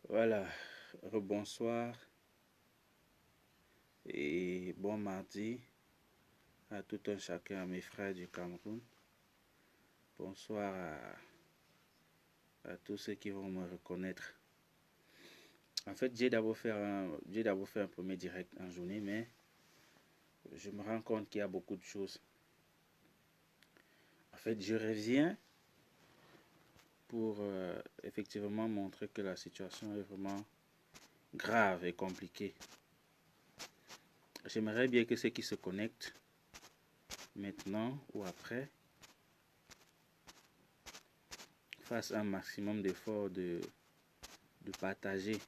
Voilà, rebonsoir et bon mardi à tout un chacun, à mes frères du Cameroun. Bonsoir à tous ceux qui vont me reconnaître. En fait, j'ai d'abord fait un premier direct en journée, mais je me rends compte qu'il y a beaucoup de choses. En fait, je reviens pour effectivement montrer que la situation est vraiment grave et compliquée. J'aimerais bien que ceux qui se connectent maintenant ou après fassent un maximum d'efforts de partager.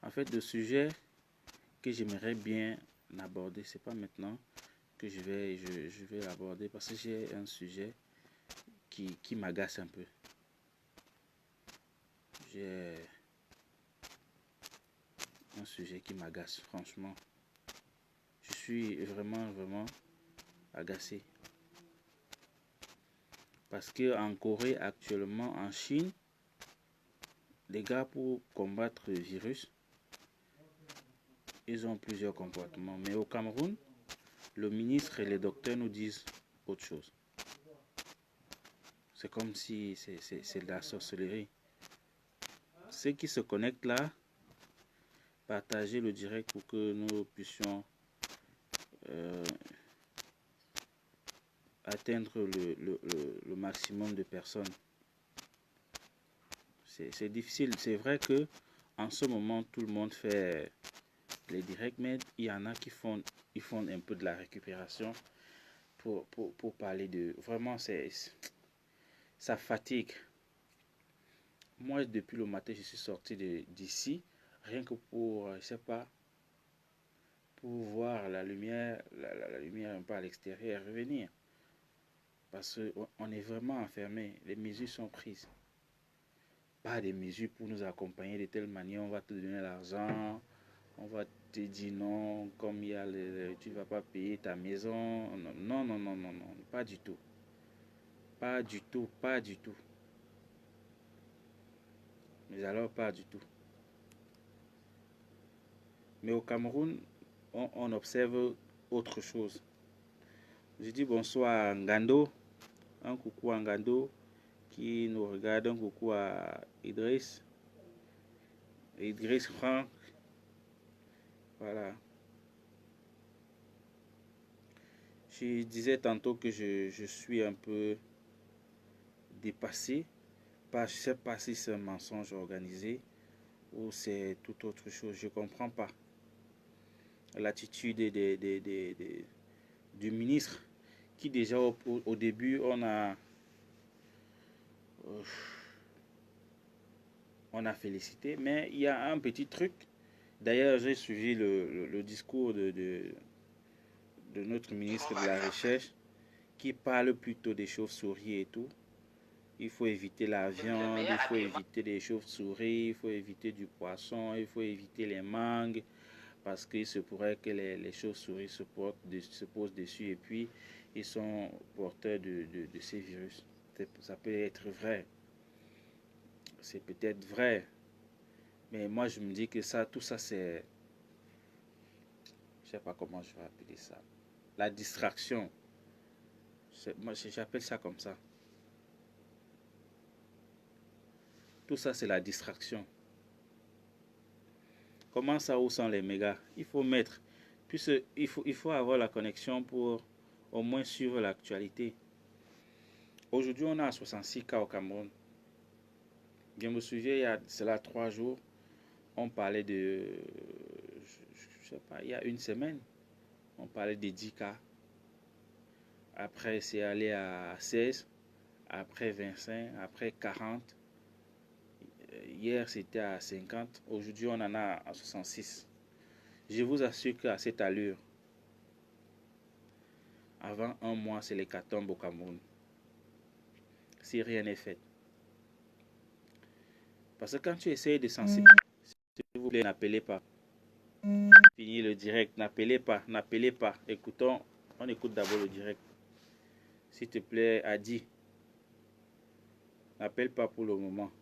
En fait, le sujet que j'aimerais bien aborder, c'est pas maintenant que je vais l'aborder parce que j'ai un sujet qui m'agace un peu. J'ai un sujet qui m'agace, franchement. Je suis vraiment agacé. Parce que en Corée actuellement, en Chine, les gars pour combattre le virus, ils ont plusieurs comportements. Mais au Cameroun, le ministre et les docteurs nous disent autre chose. C'est comme si c'est de la sorcellerie. Ceux qui se connectent là, partagez le direct pour que nous puissions atteindre le maximum de personnes. C'est difficile. C'est vrai que en ce moment, tout le monde fait les directs, mais il y en a qui font un peu de la récupération pour parler de... Vraiment, ça fatigue. Moi, depuis le matin, je suis sorti d'ici, rien que pour, je sais pas, pour voir la lumière, la lumière un peu à l'extérieur revenir. Parce qu'on est vraiment enfermé. Les mesures sont prises. Pas des mesures pour nous accompagner de telle manière, on va te donner l'argent, on va te dire non, comme il y a tu ne vas pas payer ta maison. Non, non, non, non, non, pas du tout. Pas du tout, pas du tout. Mais alors, pas du tout. Mais au Cameroun, on observe autre chose. Je dis bonsoir à Ngando, un coucou à Ngando qui nous regarde, un coucou à Idriss Franck, voilà. Je disais tantôt que je suis un peu dépassé. Je ne sais pas si c'est un mensonge organisé ou c'est tout autre chose. Je ne comprends pas l'attitude du ministre qui déjà au début on a félicité. Mais il y a un petit truc. D'ailleurs, j'ai suivi le discours de notre ministre de la Recherche qui parle plutôt des chauves-souris et tout. Il faut éviter la viande, il faut éviter les chauves-souris, il faut éviter du poisson, il faut éviter les mangues, parce qu'il se pourrait que les chauves-souris se posent dessus et puis ils sont porteurs de ces virus. Ça peut être vrai. C'est peut-être vrai. Mais moi, je me dis que tout ça, c'est... Je ne sais pas comment je vais appeler ça. La distraction. Moi, j'appelle ça comme ça. Tout ça, c'est la distraction. Comment ça, où sont les mégas? Il faut mettre. Puisque il faut avoir la connexion pour au moins suivre l'actualité. Aujourd'hui, on a 66 cas au Cameroun. Je me souviens, il y a cela 3 jours, on parlait de... Je sais pas, il y a une semaine, on parlait de 10 cas. Après, c'est allé à 16, après 25, après 40. Hier, c'était à 50. Aujourd'hui, on en a à 66. Je vous assure qu'à cette allure, avant un mois, c'est l'hécatombe au Cameroun. Si rien n'est fait. Parce que quand tu essayes de sensibiliser, s'il vous plaît, n'appelez pas. Fini le direct, n'appelez pas, n'appelez pas. Écoutons, on écoute d'abord le direct. S'il te plaît, Adi, n'appelle pas pour le moment.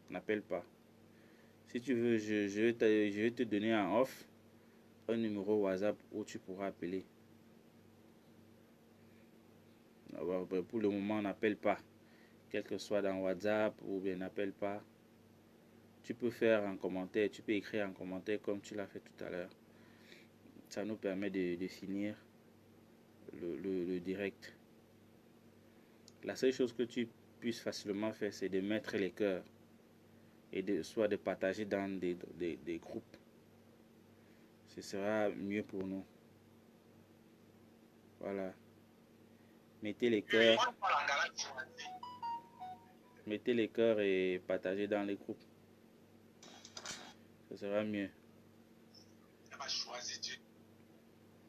n'appelle pas. Si tu veux, je vais te donner en off un numéro WhatsApp où tu pourras appeler. Pour le moment, n'appelle pas. Quel que soit dans WhatsApp ou bien n'appelle pas. Tu peux faire un commentaire, tu peux écrire un commentaire comme tu l'as fait tout à l'heure. Ça nous permet de finir le direct. La seule chose que tu puisses facilement faire, c'est de mettre les cœurs et soit de partager dans des groupes. Ce sera mieux pour nous. Voilà. Mettez les cœurs. Mettez les cœurs et partagez dans les groupes. Ce sera mieux.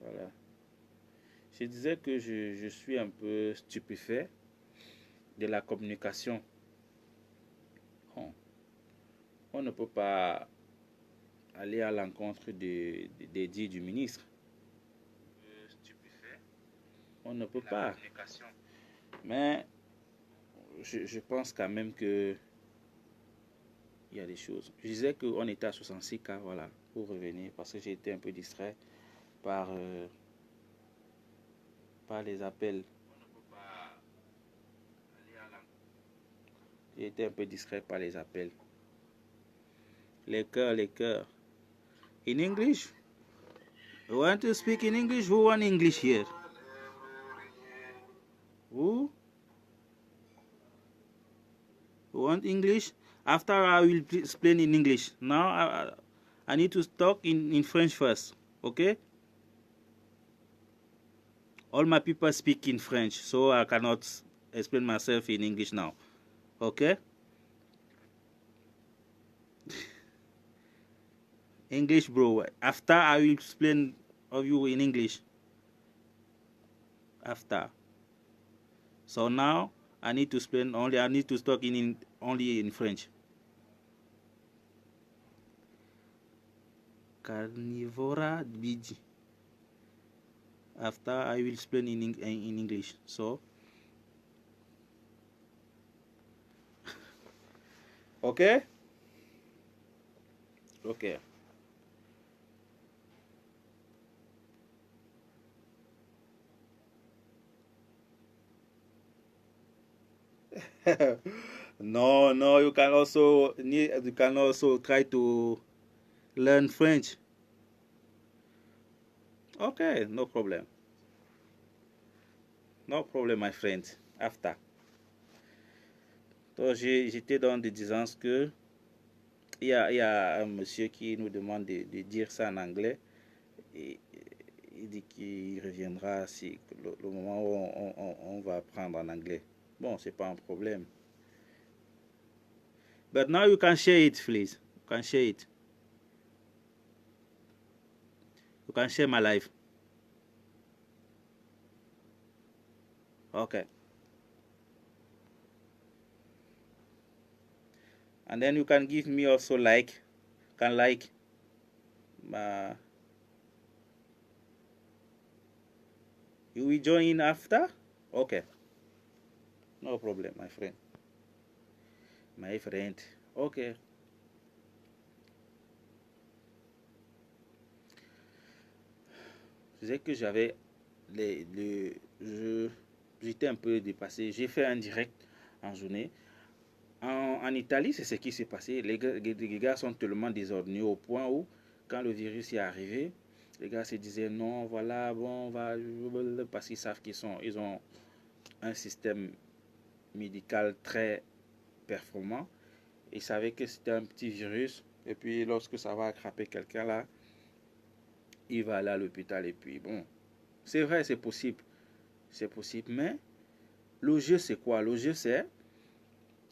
Voilà. Je disais que je suis un peu stupéfait de la communication. On ne peut pas aller à l'encontre des dits du ministre. On ne peut pas. Mais je pense quand même que il y a des choses. Je disais qu'on était à 66 cas, voilà, pour revenir, parce que j'ai été un peu distrait par, par les appels. J'ai été un peu distrait par les appels. Les cœurs, les cœurs. In English? You want to speak in English? Who want English here? Who? You want English? After I will explain in English. Now I need to talk in French first. Okay? All my people speak in French, so I cannot explain myself in English now. Okay? English, bro. After I will explain of you in English. After. So now I need to explain only. I need to talk only in French. Carnivora biji. After I will explain in English. So. Okay. Okay. No, no, you can also try to learn French. Okay, no problem. No problem, my friend. After. Donc, j'étais dans des disant que il y a un monsieur qui nous demande de dire ça en anglais. Et il dit qu'il reviendra si le moment où on va apprendre en anglais. Bon, c'est pas un problème. But now you can share it, please. You can share it. You can share my life. Okay. And then you can give me also like. Can like. You will join in after? Okay. No problem, my friend. My friend. Okay. Je disais que j'avais j'étais un peu dépassé. J'ai fait un direct en journée. En Italie, c'est ce qui s'est passé. Les gars sont tellement désordonnés au point où, quand le virus est arrivé, les gars se disaient non, voilà, bon, on va. Parce qu'ils savent ils ont un système médical très performant. Ils savaient que c'était un petit virus. Et puis, lorsque ça va attraper quelqu'un là, il va aller à l'hôpital. Et puis, bon, c'est vrai, c'est possible. C'est possible. Mais le jeu, c'est quoi? Le jeu, c'est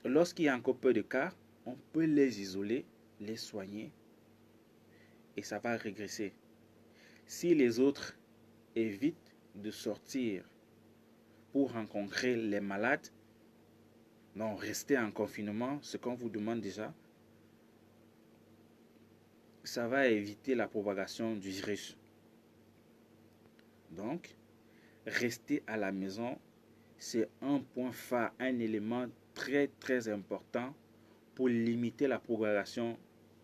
lorsqu'il y a encore peu de cas, on peut les isoler, les soigner et ça va régresser. Si les autres évitent de sortir pour rencontrer les malades, non, rester en confinement, ce qu'on vous demande déjà, ça va éviter la propagation du virus. Donc, rester à la maison, c'est un point phare, un élément très très important pour limiter la propagation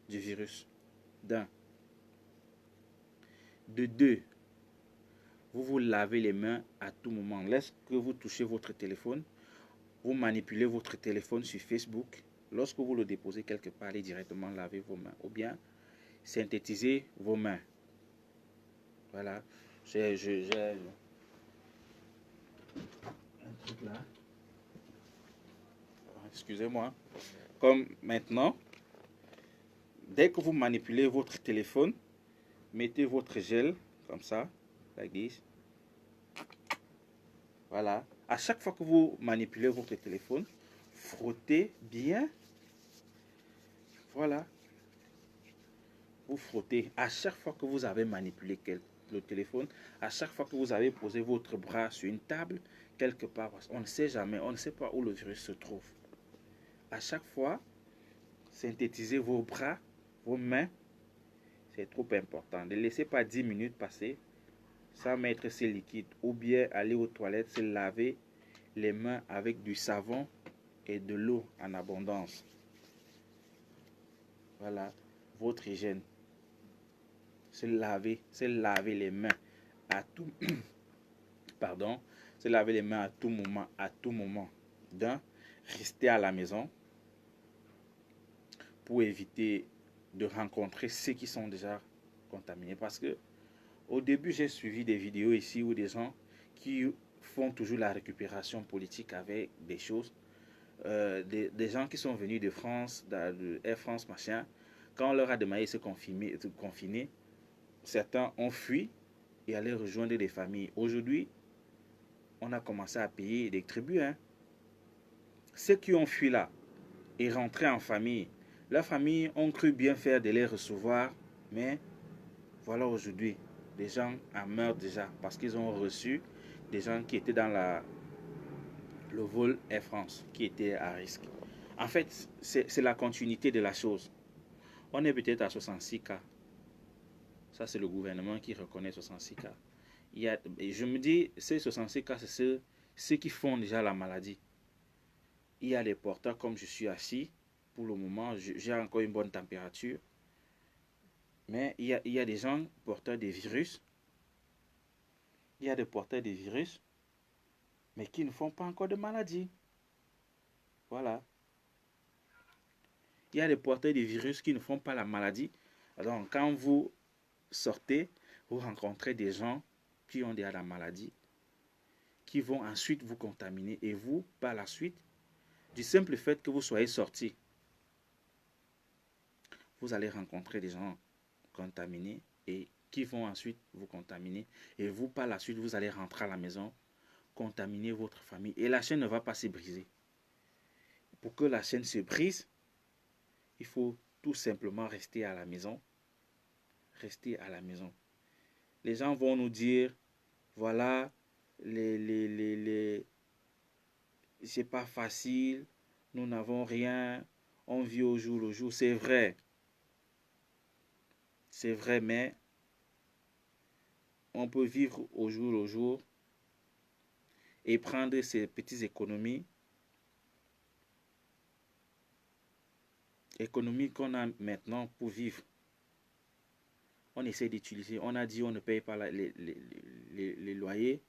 du virus. D'un. De deux, vous vous lavez les mains à tout moment. Lorsque vous touchez votre téléphone, vous manipulez votre téléphone sur Facebook. Lorsque vous le déposez quelque part, allez directement laver vos mains. Ou bien synthétiser vos mains. Voilà. J'ai un truc là. Excusez-moi. Comme maintenant, dès que vous manipulez votre téléphone, mettez votre gel comme ça, like this. Voilà. À chaque fois que vous manipulez votre téléphone, frottez bien. Voilà. Vous frottez. À chaque fois que vous avez manipulé le téléphone, à chaque fois que vous avez posé votre bras sur une table, quelque part, on ne sait jamais, on ne sait pas où le virus se trouve. À chaque fois, synthétisez vos bras, vos mains. C'est trop important. Ne laissez pas 10 minutes passer sans mettre ces liquides. Ou bien aller aux toilettes, se laver les mains avec du savon et de l'eau en abondance. Voilà votre hygiène. Se laver les mains à tout pardon, se laver les mains à tout moment. D'un, rester à la maison pour éviter de rencontrer ceux qui sont déjà contaminés. Parce que au début, j'ai suivi des vidéos ici où des gens qui font toujours la récupération politique avec des choses, des gens qui sont venus de France, de Air France, machin. Quand on leur a demandé de se confiner, certains ont fui et allaient rejoindre des familles. Aujourd'hui, on a commencé à payer des tributs. Hein. Ceux qui ont fui là et rentré en famille, leurs familles ont cru bien faire de les recevoir, mais voilà aujourd'hui, des gens en meurent déjà parce qu'ils ont reçu des gens qui étaient dans le vol Air France, qui étaient à risque. En fait, c'est la continuité de la chose. On est peut-être à 66 cas. Ça, c'est le gouvernement qui reconnaît 66 cas. Je me dis, ces 66 cas, c'est ceux qui font déjà la maladie. Il y a les porteurs, comme je suis assis. Pour le moment, j'ai encore une bonne température. Mais il y a des gens porteurs des virus. Il y a des porteurs des virus, mais qui ne font pas encore de maladie. Voilà. Il y a des porteurs des virus qui ne font pas la maladie. Donc, quand vous sortez, vous rencontrez des gens qui ont déjà la maladie, qui vont ensuite vous contaminer. Et vous, par la suite, du simple fait que vous soyez sorti, vous allez rencontrer des gens contaminés et qui vont ensuite vous contaminer. Et vous, par la suite, vous allez rentrer à la maison, contaminer votre famille. Et la chaîne ne va pas se briser. Pour que la chaîne se brise, il faut tout simplement rester à la maison. Rester à la maison. Les gens vont nous dire, voilà, c'est pas facile, nous n'avons rien, on vit au jour le jour. C'est vrai. C'est vrai, mais on peut vivre au jour le jour et prendre ces petites économies qu'on a maintenant pour vivre. On essaie d'utiliser. On a dit on ne paye pas les loyers,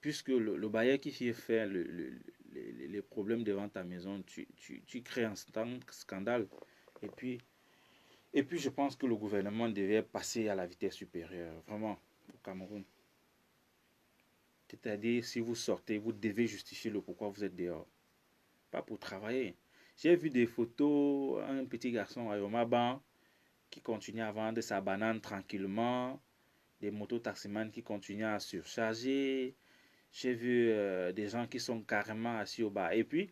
puisque le bailleur qui fait les problèmes devant ta maison, tu crées un scandale. Et puis, je pense que le gouvernement devait passer à la vitesse supérieure, vraiment, au Cameroun. C'est-à-dire, si vous sortez, vous devez justifier le pourquoi vous êtes dehors. Pas pour travailler. J'ai vu des photos, un petit garçon à Yomaban qui continue à vendre sa banane tranquillement, des motos-taximans qui continuent à surcharger. J'ai vu des gens qui sont carrément assis au bar. Et puis,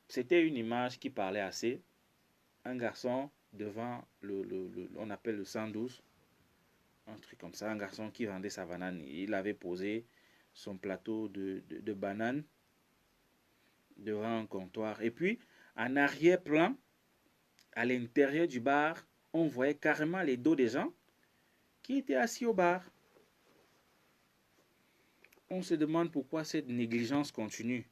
c'était une image qui parlait assez. Un garçon devant on appelle le 112, un truc comme ça, un garçon qui vendait sa banane. Il avait posé son plateau de bananes devant un comptoir. Et puis, en arrière-plan, à l'intérieur du bar, on voyait carrément les dos des gens qui étaient assis au bar. On se demande pourquoi cette négligence continue.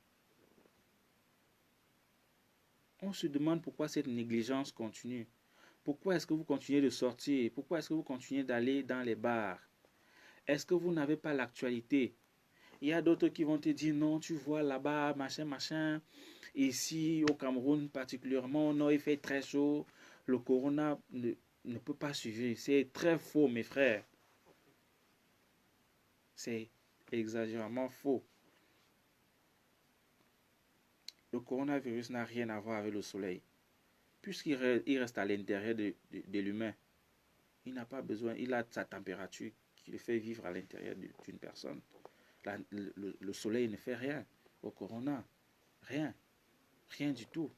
On se demande pourquoi cette négligence continue. Pourquoi est-ce que vous continuez de sortir? Pourquoi est-ce que vous continuez d'aller dans les bars? Est-ce que vous n'avez pas l'actualité? Il y a d'autres qui vont te dire non, tu vois là-bas, machin, machin. Ici, au Cameroun particulièrement, non, il fait très chaud. Le corona ne peut pas suivre. C'est très faux, mes frères. C'est exagérément faux. Le coronavirus n'a rien à voir avec le soleil. Puisqu'il reste à l'intérieur de l'humain, il n'a pas besoin, il a sa température qui le fait vivre à l'intérieur d'une personne. Le soleil ne fait rien au corona. Rien. Rien du tout.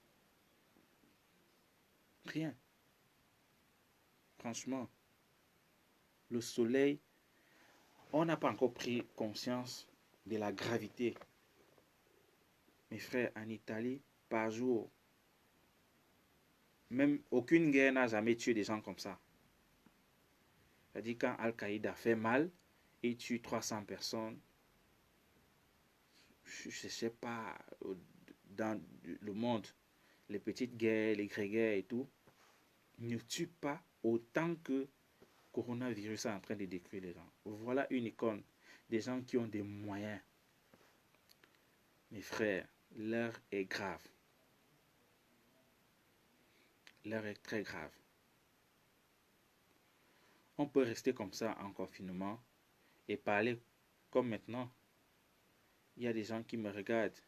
Rien. Franchement, le soleil, on n'a pas encore pris conscience de la gravité. Mes frères, en Italie, par jour, même aucune guerre n'a jamais tué des gens comme ça. C'est-à-dire quand Al-Qaïda fait mal, il tue 300 personnes. Je ne sais pas, dans le monde, les petites guerres, les guerres et tout, ne tuent pas autant que coronavirus est en train de détruire les gens. Voilà une icône des gens qui ont des moyens. Mes frères, l'heure est grave. L'heure est très grave. On peut rester comme ça en confinement et parler comme maintenant. Il y a des gens qui me regardent.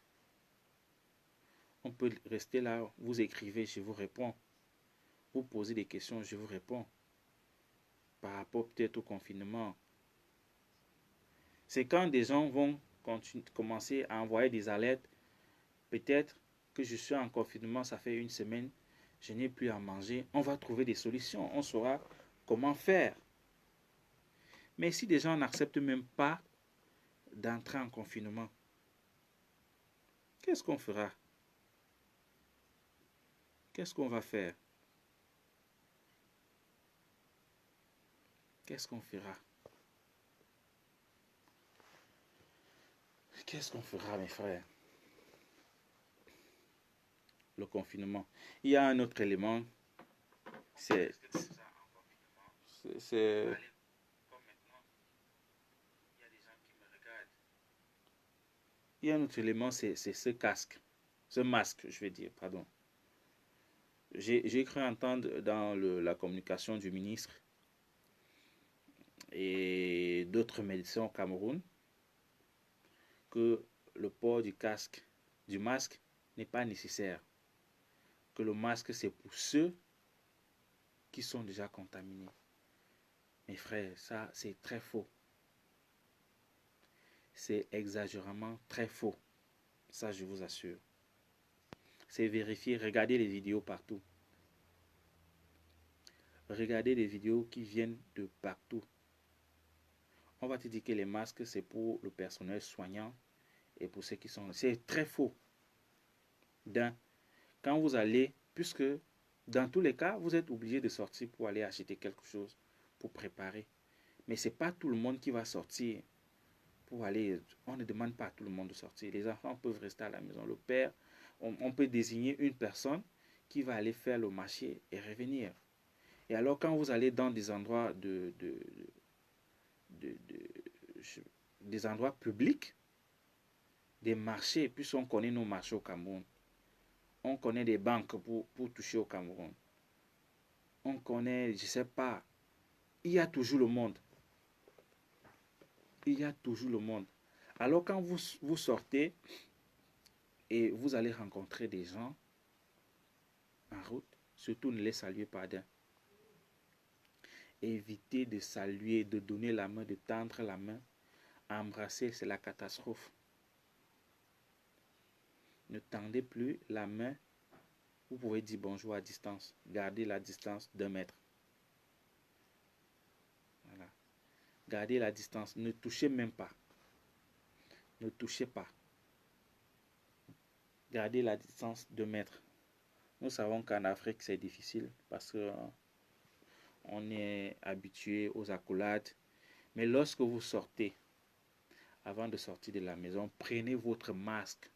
On peut rester là, vous écrivez, je vous réponds. Vous posez des questions, je vous réponds. Par rapport peut-être au confinement. C'est quand des gens vont commencer à envoyer des alertes. Peut-être que je suis en confinement, ça fait une semaine, je n'ai plus à manger. On va trouver des solutions, on saura comment faire. Mais si des gens n'acceptent même pas d'entrer en confinement, qu'est-ce qu'on fera? Qu'est-ce qu'on va faire? Qu'est-ce qu'on fera? Qu'est-ce qu'on fera, mes frères? Le confinement. Il y a un autre élément, c'est il y a un autre élément, c'est ce casque, ce masque, je vais dire, pardon. J'ai cru entendre dans la communication du ministre et d'autres médecins au Cameroun que le port du casque, du masque, n'est pas nécessaire. Que le masque, c'est pour ceux qui sont déjà contaminés. Mes frères, ça, c'est très faux. C'est exagérément très faux. Ça, je vous assure. C'est vérifié. Regardez les vidéos partout. Regardez les vidéos qui viennent de partout. On va te dire que les masques, c'est pour le personnel soignant et pour ceux qui sont... C'est très faux. Quand vous allez, puisque dans tous les cas, vous êtes obligé de sortir pour aller acheter quelque chose, pour préparer. Mais ce n'est pas tout le monde qui va sortir pour aller... On ne demande pas à tout le monde de sortir. Les enfants peuvent rester à la maison. Le père, on peut désigner une personne qui va aller faire le marché et revenir. Et alors quand vous allez dans des endroits des endroits publics, des marchés, puisqu'on connaît nos marchés au Cameroun, on connaît des banques pour toucher au Cameroun, on connaît, je ne sais pas, il y a toujours le monde. Il y a toujours le monde. Alors quand vous sortez et vous allez rencontrer des gens en route, surtout ne les saluez pas d'un. Évitez de saluer, de donner la main, de tendre la main. Embrasser, c'est la catastrophe. Ne tendez plus la main. Vous pouvez dire bonjour à distance. Gardez la distance d'1 mètre. Voilà. Gardez la distance. Ne touchez même pas. Ne touchez pas. Gardez la distance d'1 mètre. Nous savons qu'en Afrique, c'est difficile parce que on est habitué aux accolades. Mais lorsque vous sortez, avant de sortir de la maison, prenez votre masque.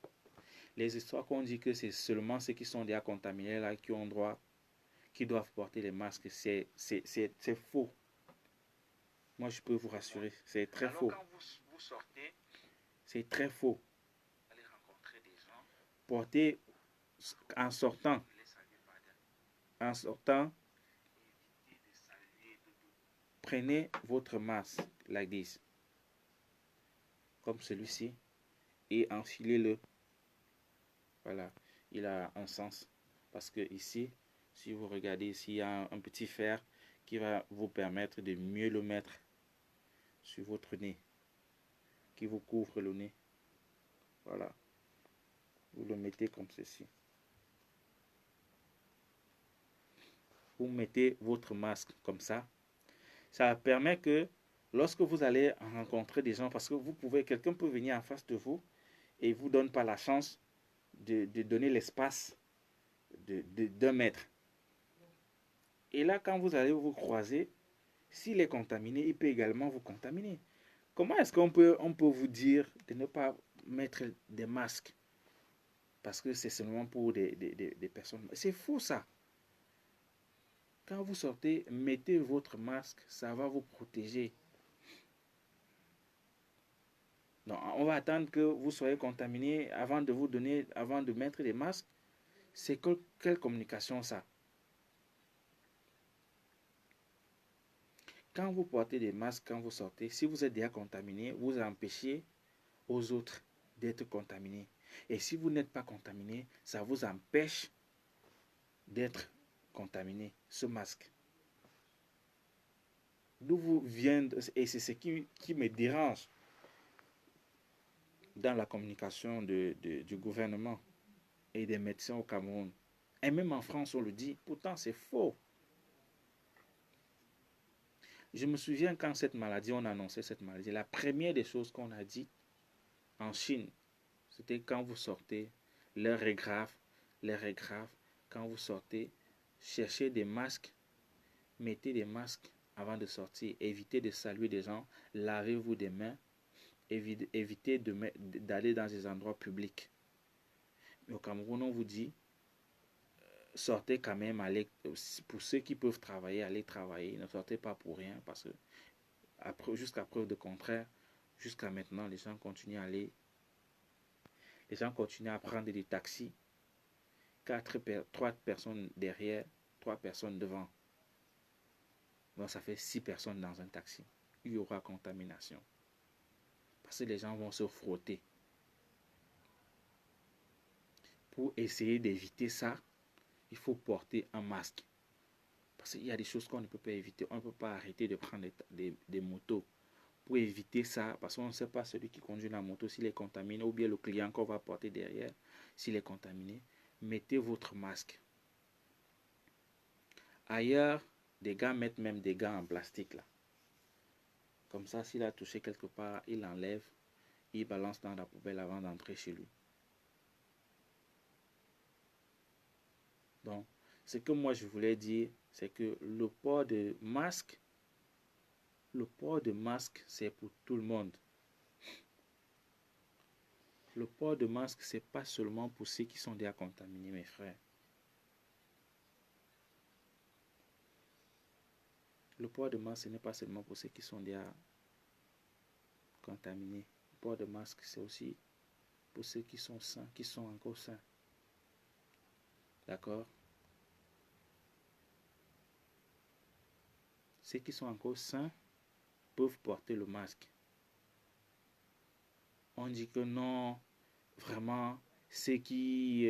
Les histoires qu'on dit que c'est seulement ceux qui sont déjà contaminés là qui ont droit, qui doivent porter les masques, c'est faux. Moi, je peux vous rassurer, c'est très faux. Quand vous sortez, c'est très faux. Allez rencontrer des gens. Portez en sortant, prenez votre masque, like this, comme celui-ci, et enfilez-le. Voilà, il a un sens. Parce que ici, si vous regardez ici, il y a un petit fer qui va vous permettre de mieux le mettre sur votre nez, qui vous couvre le nez. Voilà, vous le mettez comme ceci. Vous mettez votre masque comme ça. Ça permet que lorsque vous allez rencontrer des gens, parce que vous pouvez, quelqu'un peut venir en face de vous et vous donne pas la chance de donner l'espace d'un mètre. Et là, quand vous allez vous croiser, s'il est contaminé, il peut également vous contaminer. Comment est-ce qu'on peut vous dire de ne pas mettre des masques parce que c'est seulement pour des personnes? C'est faux ça. Quand vous sortez, mettez votre masque, ça va vous protéger. Non, on va attendre que vous soyez contaminé avant de vous donner, avant de mettre des masques. C'est quelle communication ça? Quand vous portez des masques, quand vous sortez, si vous êtes déjà contaminé, vous empêchez aux autres d'être contaminés. Et si vous n'êtes pas contaminé, ça vous empêche d'être contaminé, ce masque. D'où vous vient, et c'est ce qui me dérange dans la communication du gouvernement et des médecins au Cameroun. Et même en France, on le dit, pourtant c'est faux. Je me souviens quand cette maladie, on a annoncé cette maladie, la première des choses qu'on a dit en Chine, c'était quand vous sortez, l'heure est grave, quand vous sortez, cherchez des masques, mettez des masques avant de sortir, évitez de saluer des gens, lavez-vous des mains, évitez d'aller dans des endroits publics. Mais au Cameroun, on vous dit, sortez quand même, allez, pour ceux qui peuvent travailler, allez travailler, ne sortez pas pour rien, parce que jusqu'à preuve de contraire, jusqu'à maintenant, les gens continuent à prendre des taxis, 3 personnes derrière, 3 personnes devant. Donc ça fait 6 personnes dans un taxi. Il y aura contamination. Parce que les gens vont se frotter. Pour essayer d'éviter ça, il faut porter un masque. Parce qu'il y a des choses qu'on ne peut pas éviter. On ne peut pas arrêter de prendre des motos. Pour éviter ça, parce qu'on ne sait pas celui qui conduit la moto s'il est contaminé, ou bien le client qu'on va porter derrière, s'il est contaminé, mettez votre masque. Ailleurs, des gars mettent même des gants en plastique là. Comme ça, s'il a touché quelque part, il l'enlève, il balance dans la poubelle avant d'entrer chez lui. Donc, ce que moi je voulais dire, c'est que le port de masque, c'est pour tout le monde. Le port de masque, c'est pas seulement pour ceux qui sont déjà contaminés, mes frères. Le port de masque, ce n'est pas seulement pour ceux qui sont déjà contaminés. Le port de masque, c'est aussi pour ceux qui sont sains, qui sont encore sains. D'accord? Ceux qui sont encore sains peuvent porter le masque. On dit que non, vraiment, ceux qui...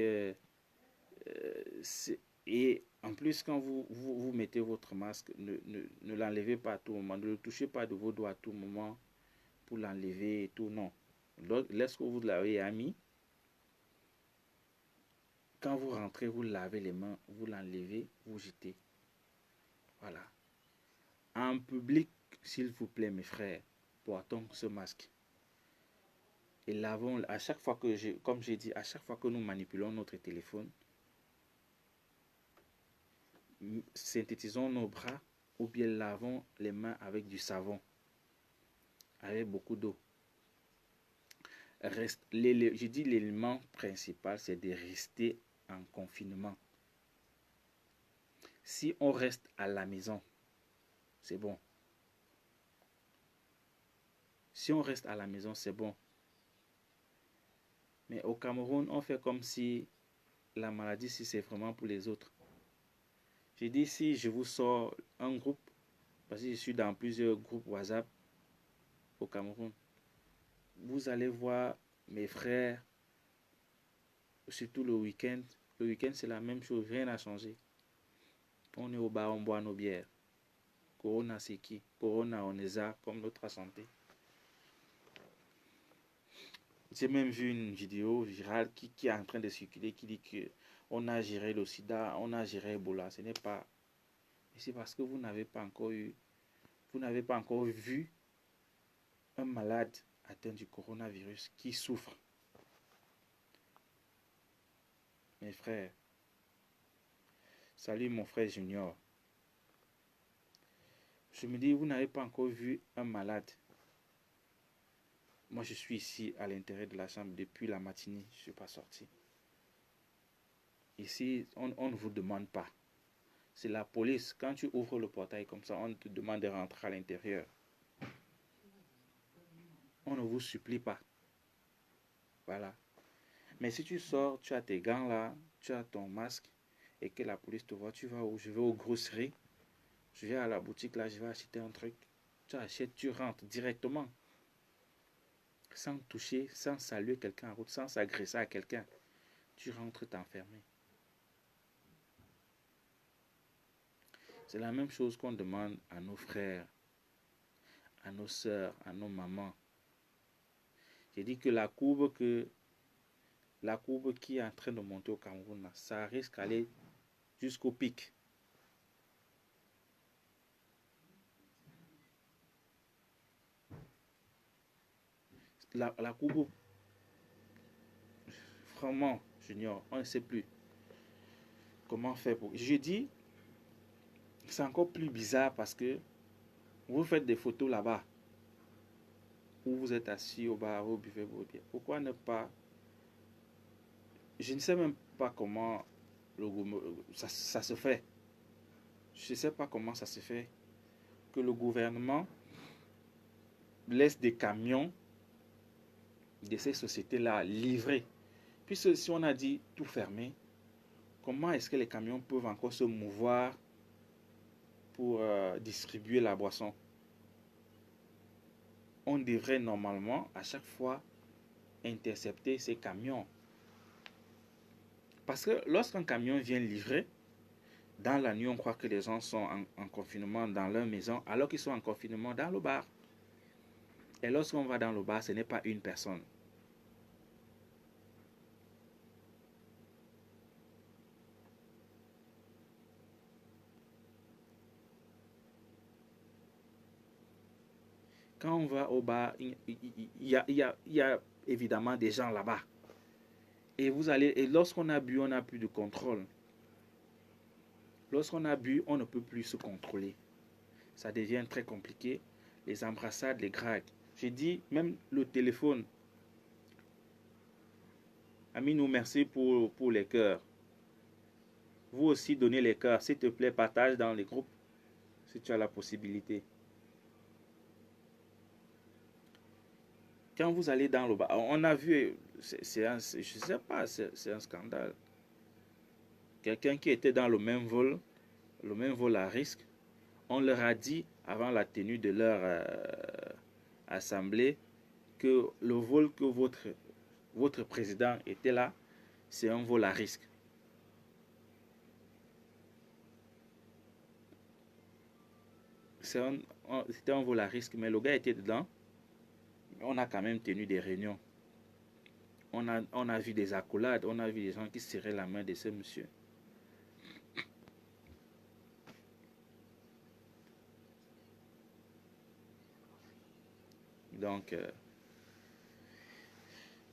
et en plus, quand vous mettez votre masque, ne l'enlevez pas à tout moment, ne le touchez pas de vos doigts à tout moment pour l'enlever et tout, non. Lorsque vous l'avez mis, quand vous rentrez, vous lavez les mains, vous l'enlevez, vous jetez. Voilà. En public, s'il vous plaît, mes frères, portons ce masque. Et lavons, à chaque fois que comme j'ai dit, à chaque fois que nous manipulons notre téléphone, synthétisons nos bras ou bien lavons les mains avec du savon, avec beaucoup d'eau. je dis l'élément principal, c'est de rester en confinement. Si on reste à la maison, c'est bon. Si on reste à la maison, c'est bon. Mais au Cameroun, on fait comme si la maladie, si c'est vraiment pour les autres. J'ai dit, si je vous sors un groupe, parce que je suis dans plusieurs groupes WhatsApp au Cameroun, vous allez voir mes frères, surtout le week-end. Le week-end, c'est la même chose, rien n'a changé. On est au bar, on boit nos bières. Corona, c'est qui? Corona, on est ça, comme notre santé. J'ai même vu une vidéo virale qui est en train de circuler qui dit que on a géré le sida, on a géré Ebola. Ce n'est pas. C'est parce que vous n'avez pas encore vu un malade atteint du coronavirus qui souffre. Mes frères, salut mon frère Junior. Je me dis, vous n'avez pas encore vu un malade. Moi, je suis ici à l'intérieur de la chambre depuis la matinée. Je ne suis pas sorti. Ici, on ne vous demande pas. C'est la police. Quand tu ouvres le portail comme ça, on te demande de rentrer à l'intérieur. On ne vous supplie pas. Voilà. Mais si tu sors, tu as tes gants là, tu as ton masque et que la police te voit, tu vas où? Je vais aux grosseries. Je vais à la boutique là, je vais acheter un truc. Tu achètes, tu rentres directement. Sans toucher, sans saluer quelqu'un en route, sans s'agresser à quelqu'un. Tu rentres t'enfermer. C'est la même chose qu'on demande à nos frères, à nos sœurs, à nos mamans. J'ai dit que la courbe qui est en train de monter au Cameroun, ça risque d'aller jusqu'au pic. La courbe, vraiment, Junior, on ne sait plus comment faire pour. Je dis, c'est encore plus bizarre parce que vous faites des photos là-bas, où vous êtes assis au bar, vous buvez vos bières. Pourquoi ne pas. Je ne sais même pas comment ça se fait. Je ne sais pas comment ça se fait que le gouvernement laisse des camions de ces sociétés-là livrés. Puisque si on a dit tout fermer, comment est-ce que les camions peuvent encore se mouvoir pour distribuer la boisson? On devrait normalement à chaque fois intercepter ces camions. Parce que lorsqu'un camion vient livrer, dans la nuit, on croit que les gens sont en confinement dans leur maison, alors qu'ils sont en confinement dans le bar. Et lorsqu'on va dans le bar, ce n'est pas une personne. Quand on va au bar, il y a évidemment des gens là-bas. Et lorsqu'on a bu, on n'a plus de contrôle. Lorsqu'on a bu, on ne peut plus se contrôler. Ça devient très compliqué. Les embrassades, les dragues. J'ai dit, même le téléphone. Aminou, merci pour les cœurs. Vous aussi, donnez les cœurs. S'il te plaît, partage dans les groupes si tu as la possibilité. Quand vous allez dans le bar, on a vu, je ne sais pas, c'est un scandale. Quelqu'un qui était dans le même vol à risque, on leur a dit avant la tenue de leur assemblée que le vol que votre président était là, c'est un vol à risque. C'était un vol à risque, mais le gars était dedans. On a quand même tenu des réunions. On a vu des accolades, on a vu des gens qui serraient la main de ce monsieur. Donc,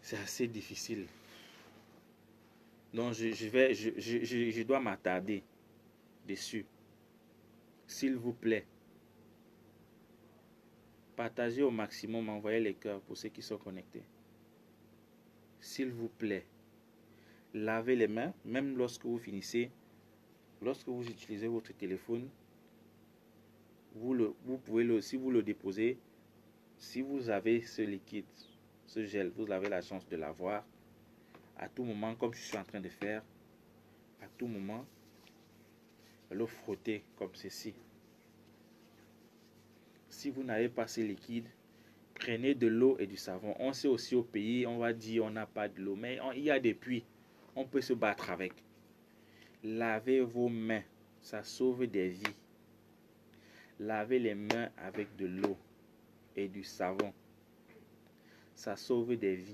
c'est assez difficile. Donc, je dois m'attarder dessus. S'il vous plaît, partagez au maximum, envoyez les cœurs pour ceux qui sont connectés. s'il vous plaît, lavez les mains, même lorsque vous finissez, lorsque vous utilisez votre téléphone, vous pouvez si vous le déposez, si vous avez ce liquide, ce gel, vous avez la chance de l'avoir, à tout moment, comme je suis en train de faire, à tout moment, le frotter comme ceci. Si vous n'avez pas ce liquide, prenez de l'eau et du savon. On sait aussi au pays, on va dire on n'a pas de l'eau, mais il y a des puits. On peut se battre avec. Lavez vos mains, ça sauve des vies. Lavez les mains avec de l'eau et du savon. Ça sauve des vies.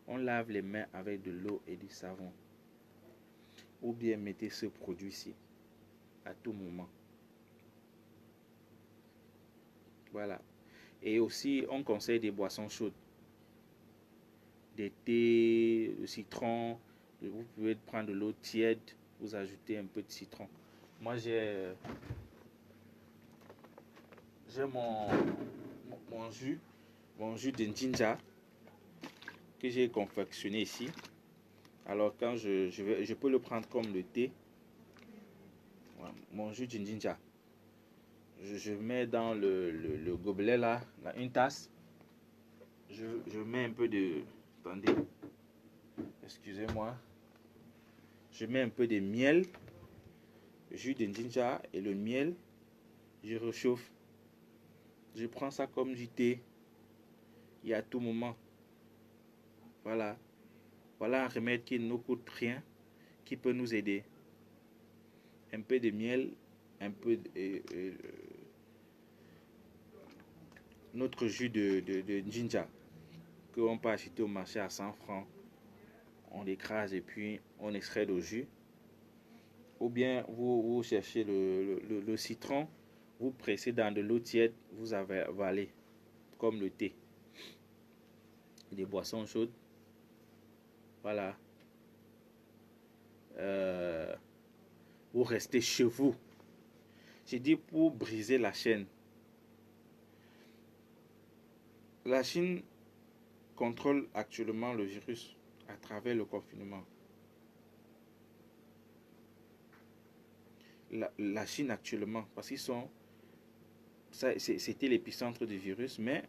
On lave les mains avec de l'eau et du savon. Ou bien mettez ce produit-ci à tout moment. Voilà. Et aussi, on conseille des boissons chaudes. Des thés, de citron. Vous pouvez prendre de l'eau tiède. Vous ajoutez un peu de citron. Moi, j'ai mon jus de ginger que j'ai confectionné ici. Alors, quand je peux le prendre comme le thé. Voilà, mon jus de ginger. Je mets dans le gobelet là, une tasse. Je mets un peu de... Attendez. Excusez-moi. Je mets un peu de miel, jus de ginger et le miel. Je réchauffe. Je prends ça comme du thé. Et à tout moment. Voilà. Voilà un remède qui ne nous coûte rien, qui peut nous aider. Un peu de miel, un peu de... notre jus de ginger qu'on peut acheter au marché à 100 francs. On l'écrase et puis on extrait le jus. Ou bien vous cherchez le citron, vous pressez dans de l'eau tiède, vous avalez comme le thé. Des boissons chaudes. Voilà. Vous restez chez vous. J'ai dit pour briser la chaîne. La Chine contrôle actuellement le virus à travers le confinement. La Chine actuellement, parce qu'ils sont... C'était l'épicentre du virus, mais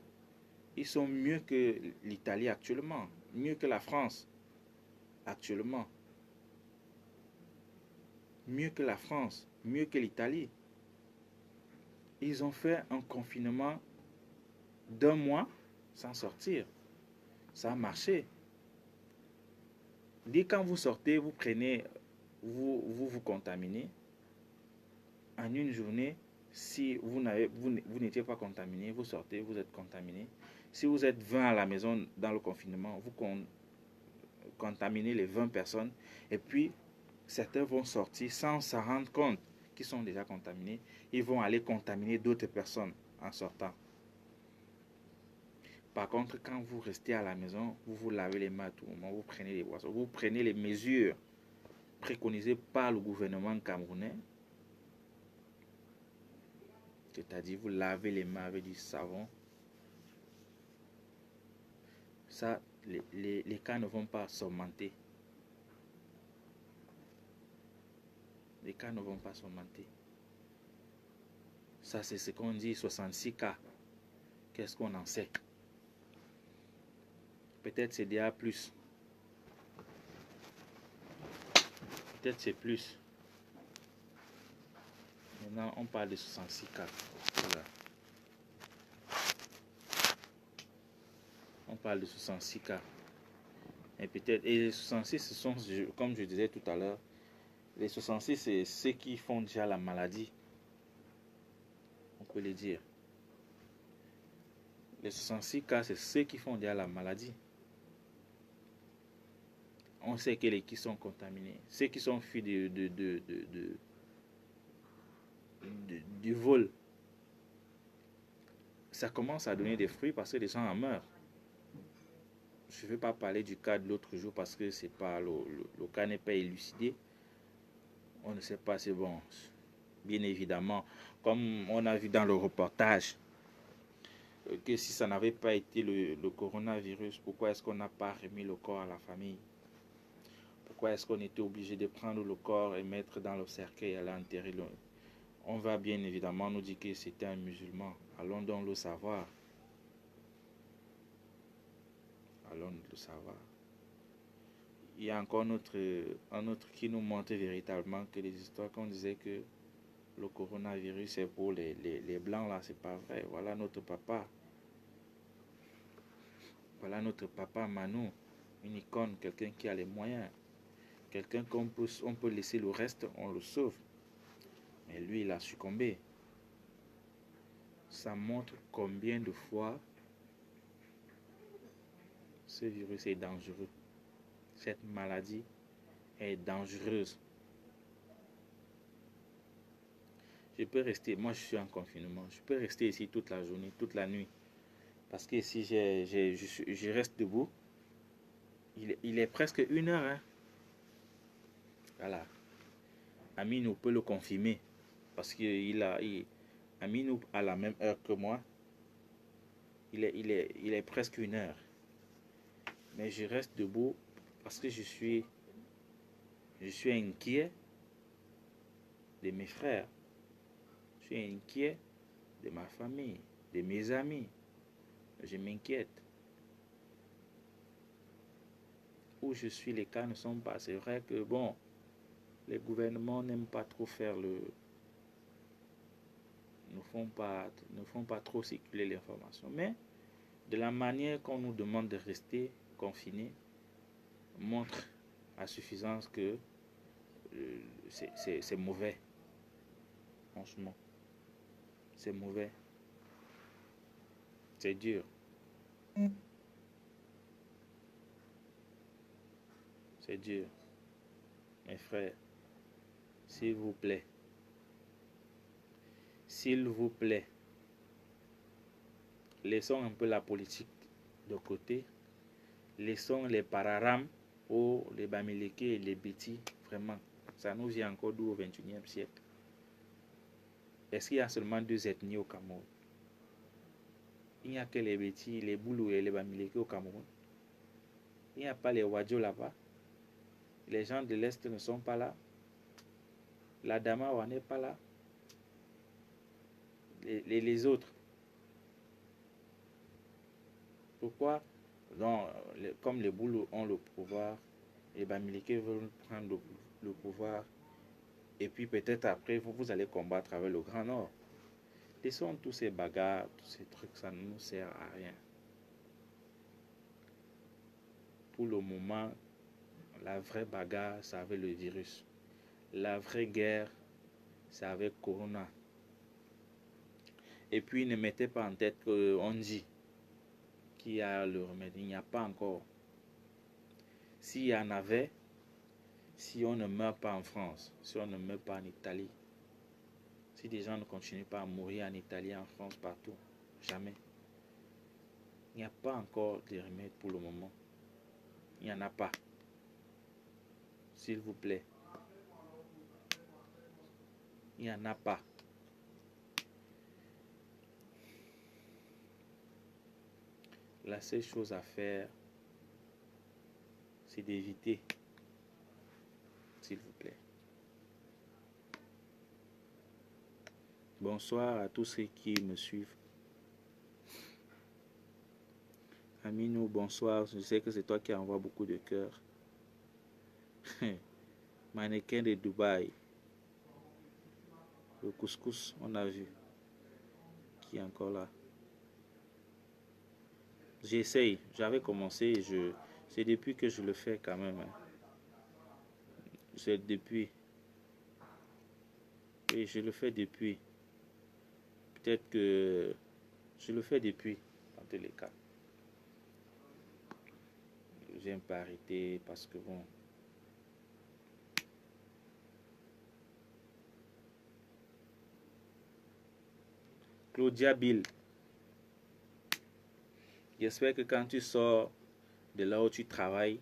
ils sont mieux que l'Italie actuellement, mieux que la France actuellement, mieux que la France, mieux que l'Italie. Ils ont fait un confinement d'1 mois sans sortir. Ça a marché. Dès quand vous sortez, vous prenez, vous contaminez. En une journée, si vous n'étiez pas contaminé, vous sortez, vous êtes contaminé. Si vous êtes 20 à la maison dans le confinement, vous contaminez les 20 personnes. Et puis, certains vont sortir sans s'en rendre compte qu'ils sont déjà contaminés. Ils vont aller contaminer d'autres personnes en sortant. Par contre, quand vous restez à la maison, vous vous lavez les mains à tout moment, vous prenez les boissons, vous prenez les mesures préconisées par le gouvernement camerounais. C'est-à-dire, vous lavez les mains avec du savon. Ça, les cas ne vont pas s'augmenter. Les cas ne vont pas s'augmenter. Ça, c'est ce qu'on dit, 66 cas. Qu'est-ce qu'on en sait? Peut-être c'est déjà plus. Peut-être c'est plus. Maintenant, on parle de 66 cas. Voilà. On parle de 66 cas. Et peut-être, et les 66, ce sont, comme je disais tout à l'heure, les 66, c'est ceux qui font déjà la maladie. On peut le dire. Les 66 cas, c'est ceux qui font déjà la maladie. On sait que les qui sont contaminés. Ceux qui sont fuis du vol. Ça commence à donner des fruits parce que les gens en meurent. Je ne vais pas parler du cas de l'autre jour parce que c'est pas le cas n'est pas élucidé. On ne sait pas, c'est bon. Bien évidemment, comme on a vu dans le reportage, que si ça n'avait pas été le coronavirus, pourquoi est-ce qu'on n'a pas remis le corps à la famille? Pourquoi est-ce qu'on était obligé de prendre le corps et mettre dans le cercueil et aller enterrer le... On va bien évidemment nous dire que c'était un musulman. Allons donc le savoir. Allons le savoir. Il y a encore un autre qui nous montre véritablement que les histoires qu'on disait que le coronavirus c'est pour les blancs là, c'est pas vrai. Voilà notre papa. Voilà notre papa Manu. Une icône, quelqu'un qui a les moyens. Quelqu'un on peut laisser le reste, on le sauve. Mais lui, il a succombé. Ça montre combien de fois ce virus est dangereux. Cette maladie est dangereuse. Je peux rester, moi je suis en confinement, je peux rester ici toute la journée, toute la nuit. Parce que si je reste debout, il est presque 1 heure. Hein. Voilà. Aminou peut le confirmer. Parce Aminou a la même heure que moi. Il est presque 1 heure. Mais je reste debout parce que je suis inquiet de mes frères. Je suis inquiet de ma famille, de mes amis. Je m'inquiète. Où je suis, les cas ne sont pas. C'est vrai que, bon, les gouvernements n'aiment pas trop faire ne font pas trop circuler l'information. Mais de la manière qu'on nous demande de rester confinés, montre à suffisance que c'est mauvais. Franchement, c'est mauvais. C'est dur. C'est dur. Mes frères, s'il vous plaît, laissons un peu la politique de côté. Laissons les pararams ou les bamileke et les bêtis. Vraiment, ça nous vient encore d'où au XXIe siècle. Est-ce qu'il y a seulement 2 ethnies au Cameroun? Il n'y a que les bêtis, les boulous et les bamileke au Cameroun. Il n'y a pas les wadjo là-bas. Les gens de l'Est ne sont pas là. La Damawa n'est pas là. Les autres. Pourquoi? Donc, comme les boulous ont le pouvoir, les bamileke veulent prendre le pouvoir. Et puis peut-être après, vous allez combattre avec le Grand Nord. Laissons tous ces bagarres, tous ces trucs, ça ne nous sert à rien. Pour le moment, la vraie bagarre, c'est avec le virus. La vraie guerre, c'est avec Corona. Et puis, ne mettez pas en tête qu'on dit qu'il y a le remède. Il n'y a pas encore. S'il y en avait, si on ne meurt pas en France, si on ne meurt pas en Italie, si des gens ne continuent pas à mourir en Italie, en France, partout, jamais. Il n'y a pas encore de remède pour le moment. Il n'y en a pas. S'il vous plaît. Il n'y en a pas. La seule chose à faire, c'est d'éviter. S'il vous plaît. Bonsoir à tous ceux qui me suivent. Aminou, bonsoir. Je sais que c'est toi qui envoie beaucoup de cœurs. Mannequin de Dubaï. Le couscous, on a vu. Qui est encore là? J'essaye. J'avais commencé. C'est depuis que je le fais quand même. C'est depuis. Oui, je le fais depuis. Peut-être que je le fais depuis, dans tous les cas. J'ai un peu arrêté parce que bon. Claudia Bill. J'espère que quand tu sors de là où tu travailles,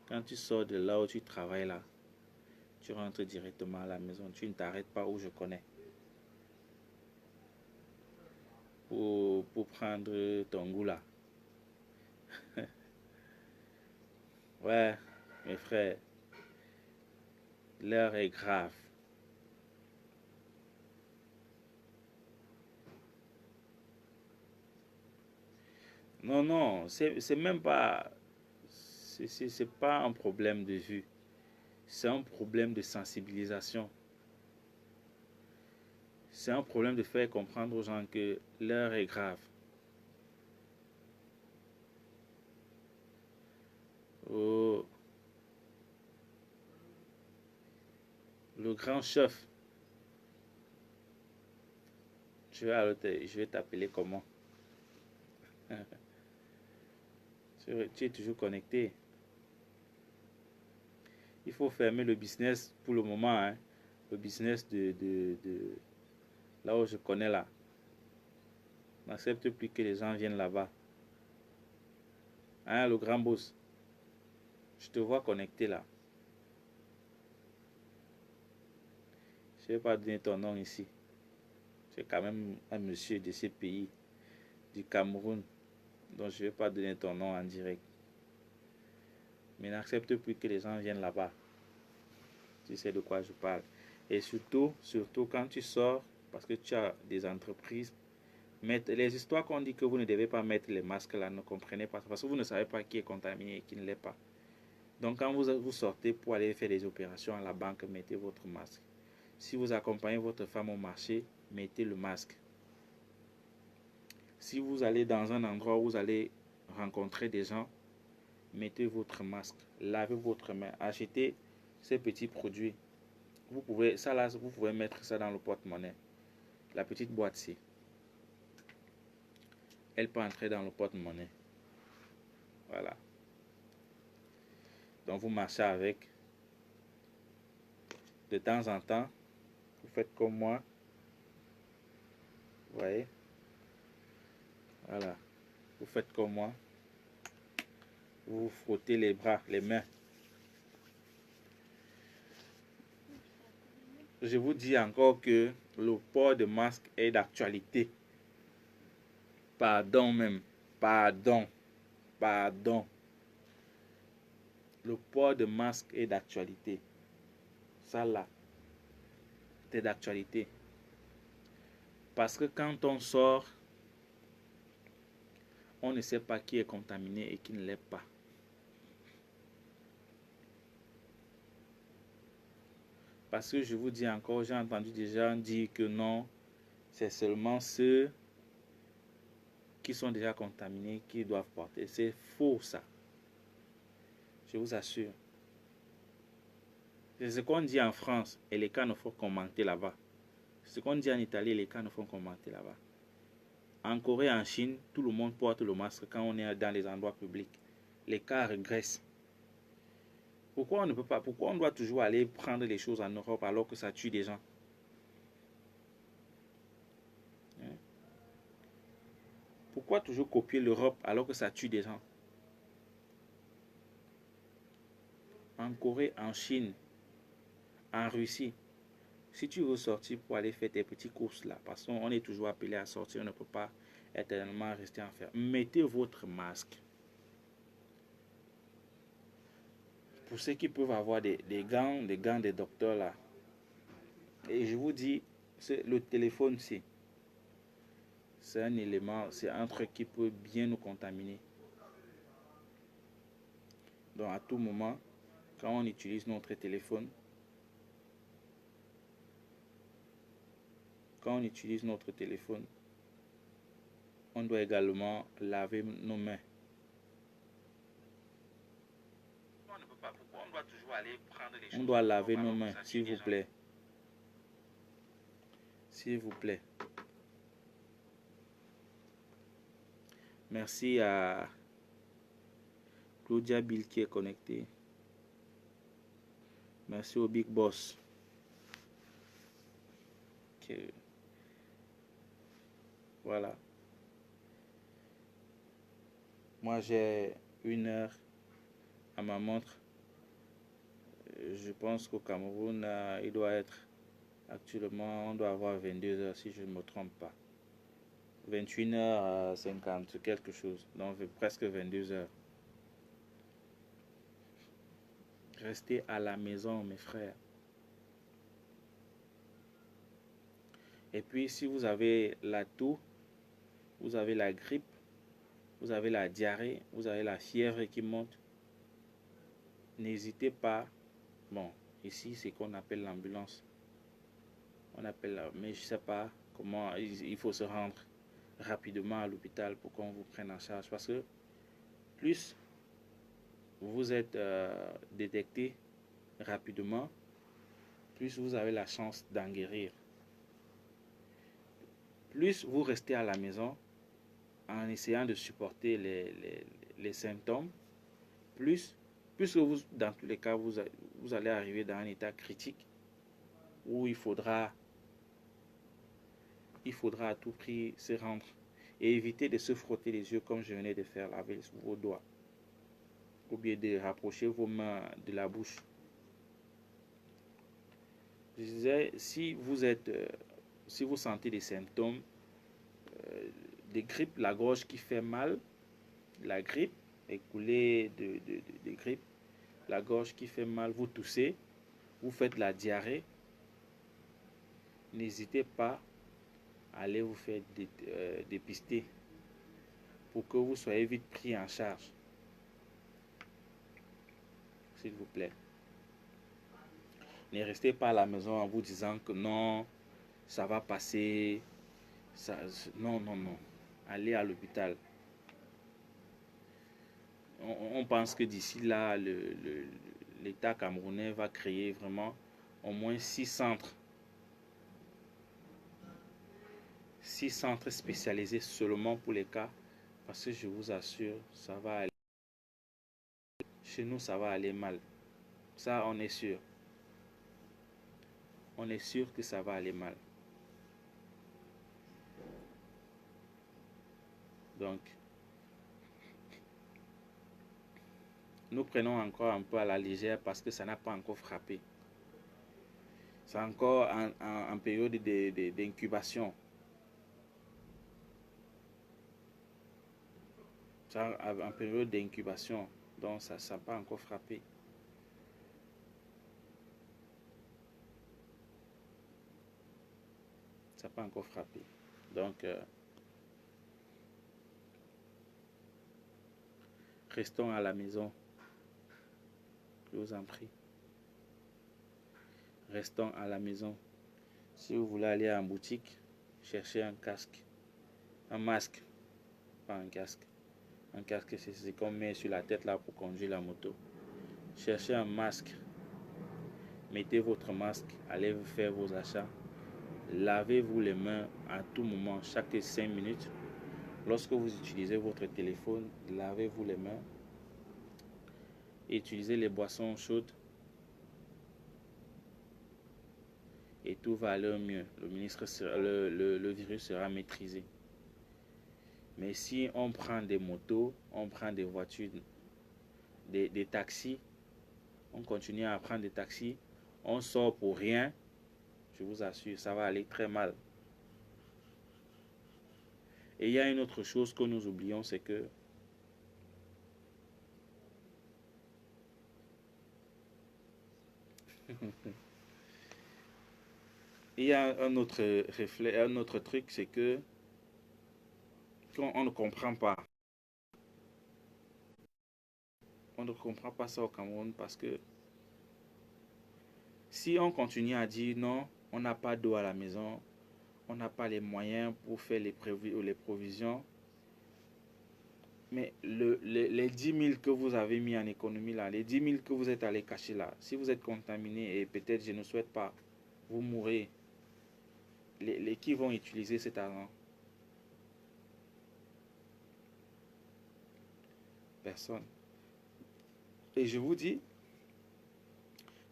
là, tu rentres directement à la maison. Tu ne t'arrêtes pas où je connais. pour prendre ton goût là. Ouais, mes frères, l'heure est grave. Non, non, c'est même pas, c'est pas un problème de vue, c'est un problème de sensibilisation. C'est un problème de faire comprendre aux gens que l'heure est grave. Oh, le grand chef, je vais t'appeler comment? Tu es toujours connecté. Il faut fermer le business pour le moment, hein. Le business de là où je connais là. On n'accepte plus que les gens viennent là-bas. Hein, le grand boss, je te vois connecté là. Je ne vais pas donner ton nom ici. C'est quand même un monsieur de ce pays, du Cameroun. Donc je ne vais pas donner ton nom en direct. Mais n'accepte plus que les gens viennent là-bas. Tu sais de quoi je parle. Et surtout quand tu sors, parce que tu as des entreprises, mettre les histoires qu'on dit que vous ne devez pas mettre les masques là, ne comprenez pas. Parce que vous ne savez pas qui est contaminé et qui ne l'est pas. Donc quand vous sortez pour aller faire des opérations à la banque, mettez votre masque. Si vous accompagnez votre femme au marché, mettez le masque. Si vous allez dans un endroit où vous allez rencontrer des gens, mettez votre masque. Lavez votre main. Achetez ces petits produits. Vous pouvez, ça là, vous pouvez mettre ça dans le porte-monnaie. La petite boîte-ci, elle peut entrer dans le porte-monnaie. Voilà. Donc vous marchez avec. De temps en temps, vous faites comme moi. Vous voyez? Voilà. Vous faites comme moi. Vous vous frottez les bras, les mains. Je vous dis encore que le port de masque est d'actualité. Pardon même. Pardon. Pardon. Le port de masque est d'actualité. Ça là, c'est d'actualité. Parce que quand on sort, on ne sait pas qui est contaminé et qui ne l'est pas. Parce que je vous dis encore, j'ai entendu des gens dire que non, c'est seulement ceux qui sont déjà contaminés qui doivent porter. C'est faux ça. Je vous assure. C'est ce qu'on dit en France et les cas ne font commenter là-bas. C'est ce qu'on dit en Italie et les cas ne font commenter là-bas. En Corée et en Chine, tout le monde porte le masque quand on est dans les endroits publics. Les cas régressent. Pourquoi on ne peut pas, pourquoi on doit toujours aller prendre les choses en Europe alors que ça tue des gens? Hein? Pourquoi toujours copier l'Europe alors que ça tue des gens? En Corée, en Chine, en Russie, si tu veux sortir pour aller faire tes petites courses là, parce qu'on est toujours appelé à sortir, on ne peut pas éternellement rester enfermé. Mettez votre masque. Pour ceux qui peuvent avoir des gants, des docteurs là. Et je vous dis, le téléphone, c'est un élément, c'est un truc qui peut bien nous contaminer. Donc à tout moment, quand on utilise notre téléphone, on doit également laver nos mains. On doit laver nos mains, s'il vous plaît. S'il vous plaît. Merci à Claudia Bill qui est connectée. Merci au Big Boss. Voilà. Moi, j'ai 1 heure à ma montre. Je pense qu'au Cameroun, il doit être actuellement, on doit avoir 22 heures si je ne me trompe pas. 21h50, quelque chose, donc presque 22 heures. Restez à la maison, mes frères. Et puis, si vous avez la toux, vous avez la grippe, vous avez la diarrhée, vous avez la fièvre qui monte, n'hésitez pas. Bon, ici, c'est qu'on appelle l'ambulance. On appelle, mais je ne sais pas comment il faut se rendre rapidement à l'hôpital pour qu'on vous prenne en charge. Parce que plus vous êtes détecté rapidement, plus vous avez la chance d'en guérir. Plus vous restez à la maison en essayant de supporter les symptômes, plus vous, dans tous les cas, vous allez arriver dans un état critique où il faudra à tout prix se rendre et éviter de se frotter les yeux comme je venais de faire avec vos doigts, ou bien de rapprocher vos mains de la bouche. Je disais, si vous sentez des symptômes de grippe, la gorge qui fait mal, la grippe, écoulée de grippe, la gorge qui fait mal, vous toussez, vous faites la diarrhée, n'hésitez pas à aller vous faire dépister pour que vous soyez vite pris en charge. S'il vous plaît. Ne restez pas à la maison en vous disant que non, ça va passer. Non. Allez à l'hôpital. On pense que d'ici là, l'État camerounais va créer vraiment au moins 6 centres. 6 centres spécialisés seulement pour les cas. Parce que je vous assure, ça va aller. Chez nous, ça va aller mal. Ça, on est sûr. On est sûr que ça va aller mal. Donc, nous prenons encore un peu à la légère parce que ça n'a pas encore frappé. C'est encore en période d'incubation. C'est en période d'incubation. Donc, ça n'a pas encore frappé. Ça n'a pas encore frappé. Donc, restons à la maison. Je vous en prie. Restons à la maison. Si vous voulez aller en boutique, cherchez un casque. Un masque. Pas un casque. Un casque, c'est ce qu'on met sur la tête là pour conduire la moto. Cherchez un masque. Mettez votre masque. Allez vous faire vos achats. Lavez-vous les mains à tout moment, chaque 5 minutes. Lorsque vous utilisez votre téléphone, lavez-vous les mains. Utilisez les boissons chaudes. Et tout va aller mieux. Le virus sera maîtrisé. Mais si on prend des motos, on prend des voitures, des taxis, on continue à prendre des taxis, on sort pour rien, je vous assure, ça va aller très mal. Et il y a une autre chose que nous oublions, c'est que il y a un autre truc, c'est que on ne comprend pas. On ne comprend pas ça au Cameroun parce que si on continue à dire non, on n'a pas d'eau à la maison, on n'a pas les moyens pour faire les provisions, mais les 10 000 que vous avez mis en économie là, les 10 000 que vous êtes allé cacher là, si vous êtes contaminé et peut-être je ne souhaite pas, vous mourrez, qui vont utiliser cet argent? Personne. Et je vous dis,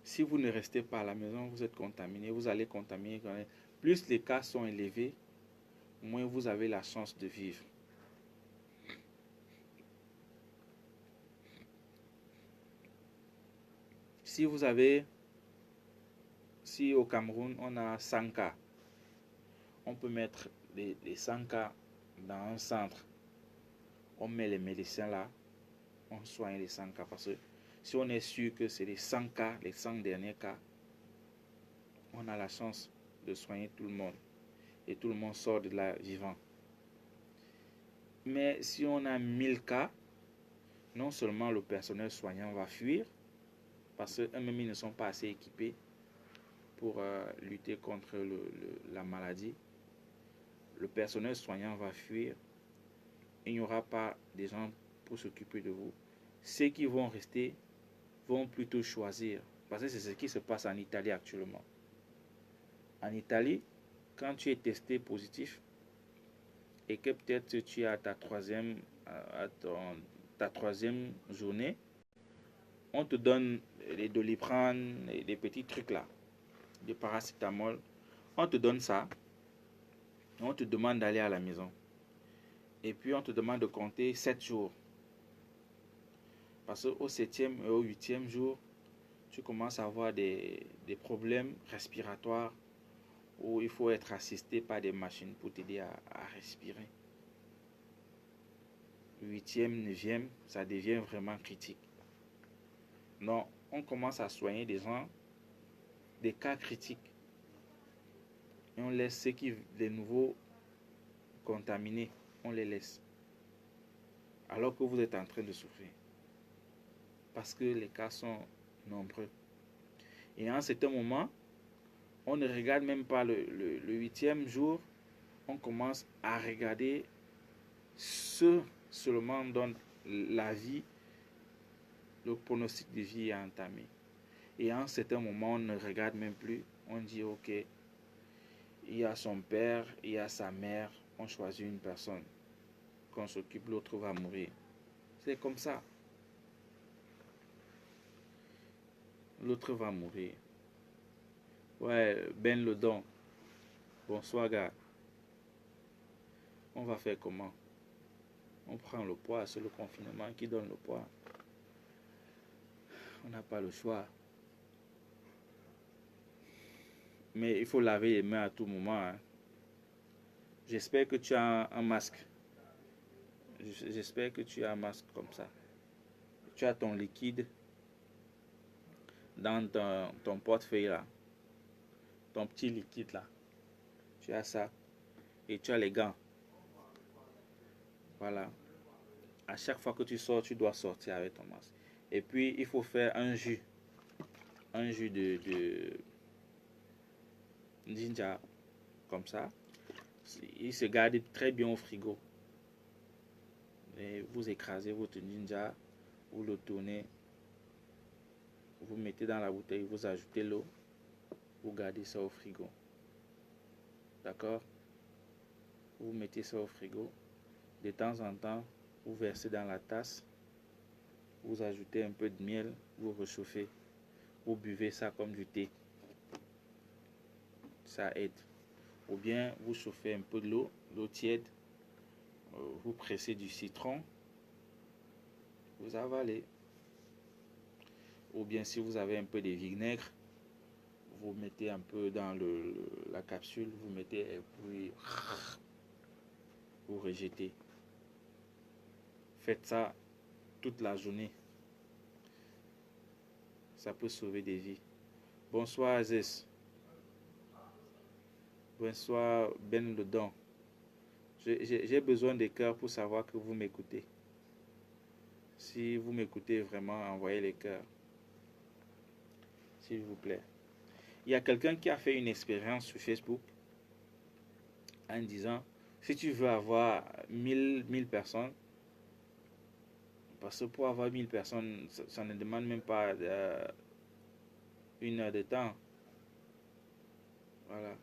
si vous ne restez pas à la maison, vous êtes contaminé, vous allez contaminer. Plus les cas sont élevés, moins vous avez la chance de vivre. Si au Cameroun on a 100 cas, on peut mettre les 100 cas dans un centre, on met les médecins là, on soigne les 100 cas. Parce que si on est sûr que c'est les 100 cas, les 100 derniers cas, on a la chance de soigner tout le monde. Et tout le monde sort de là vivant. Mais si on a 1000 cas, non seulement le personnel soignant va fuir, parce qu'eux-mêmes ils ne sont pas assez équipés pour lutter contre la maladie, le personnel soignant va fuir, il n'y aura pas des gens pour s'occuper de vous. Ceux qui vont rester vont plutôt choisir, parce que c'est ce qui se passe en Italie actuellement. En Italie, quand tu es testé positif et que peut-être tu as ta troisième journée, on te donne les Doliprane, les petits trucs là, des paracétamol, on te donne ça, on te demande d'aller à la maison. Et puis on te demande de compter 7 jours. Parce qu'au 7e et au 8e jour, tu commences à avoir des problèmes respiratoires où il faut être assisté par des machines pour t'aider à respirer. 8e, 9e, ça devient vraiment critique. Non, on commence à soigner des gens, des cas critiques. Et on laisse les nouveaux contaminés, on les laisse. Alors que vous êtes en train de souffrir. Parce que les cas sont nombreux. Et à un certain moment, on ne regarde même pas le 8e jour, on commence à regarder ce seulement dont la vie, le pronostic de vie est entamé. Et à un certain moment, on ne regarde même plus. On dit, ok, il y a son père, il y a sa mère, on choisit une personne. Qu'on s'occupe, l'autre va mourir. C'est comme ça. L'autre va mourir. Ouais, Ben le don. Bonsoir, gars. On va faire comment? On prend le poids, c'est le confinement qui donne le poids. On n'a pas le choix. Mais il faut laver les mains à tout moment. Hein. J'espère que tu as un masque. J'espère que tu as un masque comme ça. Tu as ton liquide dans ton portefeuille là. Ton petit liquide là. Tu as ça. Et tu as les gants. Voilà. À chaque fois que tu sors, tu dois sortir avec ton masque. Et puis, il faut faire un jus. Un jus de ginger. Comme ça. Il se garde très bien au frigo. Et vous écrasez votre ginger. Vous le tournez. Vous mettez dans la bouteille. Vous ajoutez l'eau. Vous gardez ça au frigo. D'accord? Vous mettez ça au frigo. De temps en temps, vous versez dans la tasse. Vous ajoutez un peu de miel. Vous réchauffez. Vous buvez ça comme du thé. Ça aide. Ou bien vous chauffez un peu de l'eau tiède. Vous pressez du citron. Vous avalez. Ou bien si vous avez un peu de vinaigre, vous mettez un peu dans la capsule. Vous mettez et puis vous rejetez. Faites ça toute la journée. Ça peut sauver des vies. Bonsoir Aziz. Bonsoir Ben le Don. J'ai besoin des cœurs pour savoir que vous m'écoutez. Si vous m'écoutez vraiment, envoyez les cœurs. S'il vous plaît. Il y a quelqu'un qui a fait une expérience sur Facebook en disant, si tu veux avoir 1000 personnes, parce que pour avoir 1000 personnes, ça ne demande même pas 1 heure de temps. Voilà.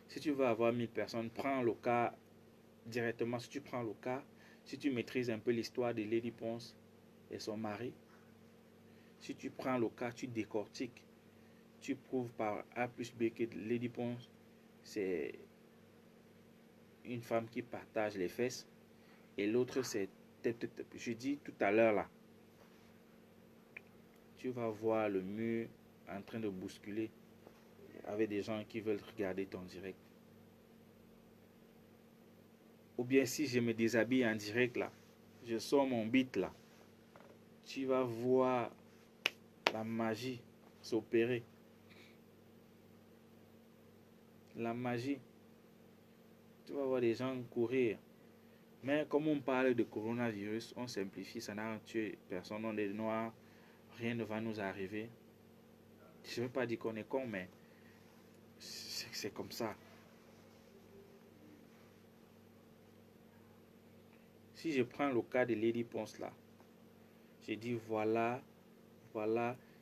Si tu veux avoir 1000 personnes, prends le cas directement. Si tu prends le cas, si tu maîtrises un peu l'histoire de Lady Ponce et son mari, si tu prends le cas, tu décortiques, tu prouves par A plus B que Lady Ponce, c'est une femme qui partage les fesses et l'autre c'est, je dis tout à l'heure là, tu vas voir le mur en train de bousculer avec des gens qui veulent regarder ton direct. Ou bien si je me déshabille en direct là, je sors mon beat là, tu vas voir la magie s'opérer. La magie. Tu vas voir des gens courir. Mais comme on parle de coronavirus, on simplifie, ça n'a tué personne, on est noir, rien ne va nous arriver. Je ne veux pas dire qu'on est con, mais c'est comme ça. Si je prends le cas de Lady Ponce là, j'ai dit voilà,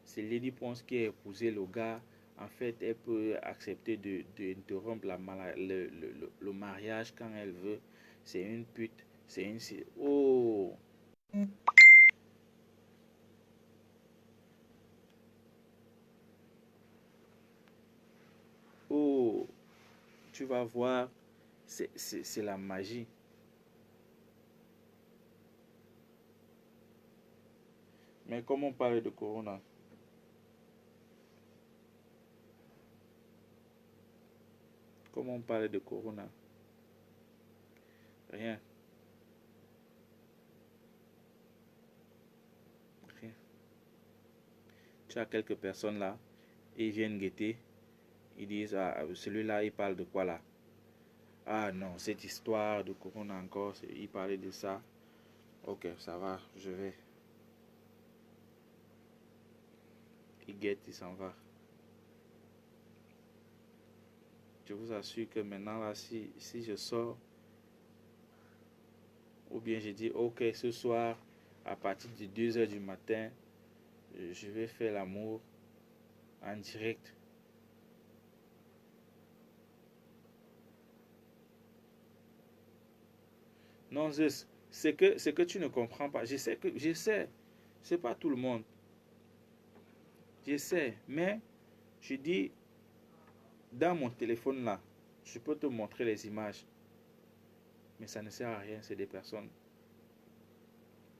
c'est Lady Ponce qui a épousé le gars. En fait, elle peut accepter d'interrompre le mariage quand elle veut. C'est une pute, c'est une... Oh, oh, tu vas voir, c'est la magie. Mais comme on parle de Corona, comme on parle de Corona, rien, rien. Tu as quelques personnes là, et ils viennent guetter, ils disent, ah, celui-là, il parle de quoi là? Ah non, cette histoire de Corona encore, il parlait de ça. Ok, ça va, je vais. Il guette, il s'en va. Je vous assure que maintenant là, si je sors, ou bien je dis, ok, ce soir, à partir de 2 heures du matin, je vais faire l'amour en direct. Non, c'est que tu ne comprends pas. Je sais, c'est pas tout le monde. Je sais, mais je dis, dans mon téléphone là, je peux te montrer les images, mais ça ne sert à rien, c'est des personnes.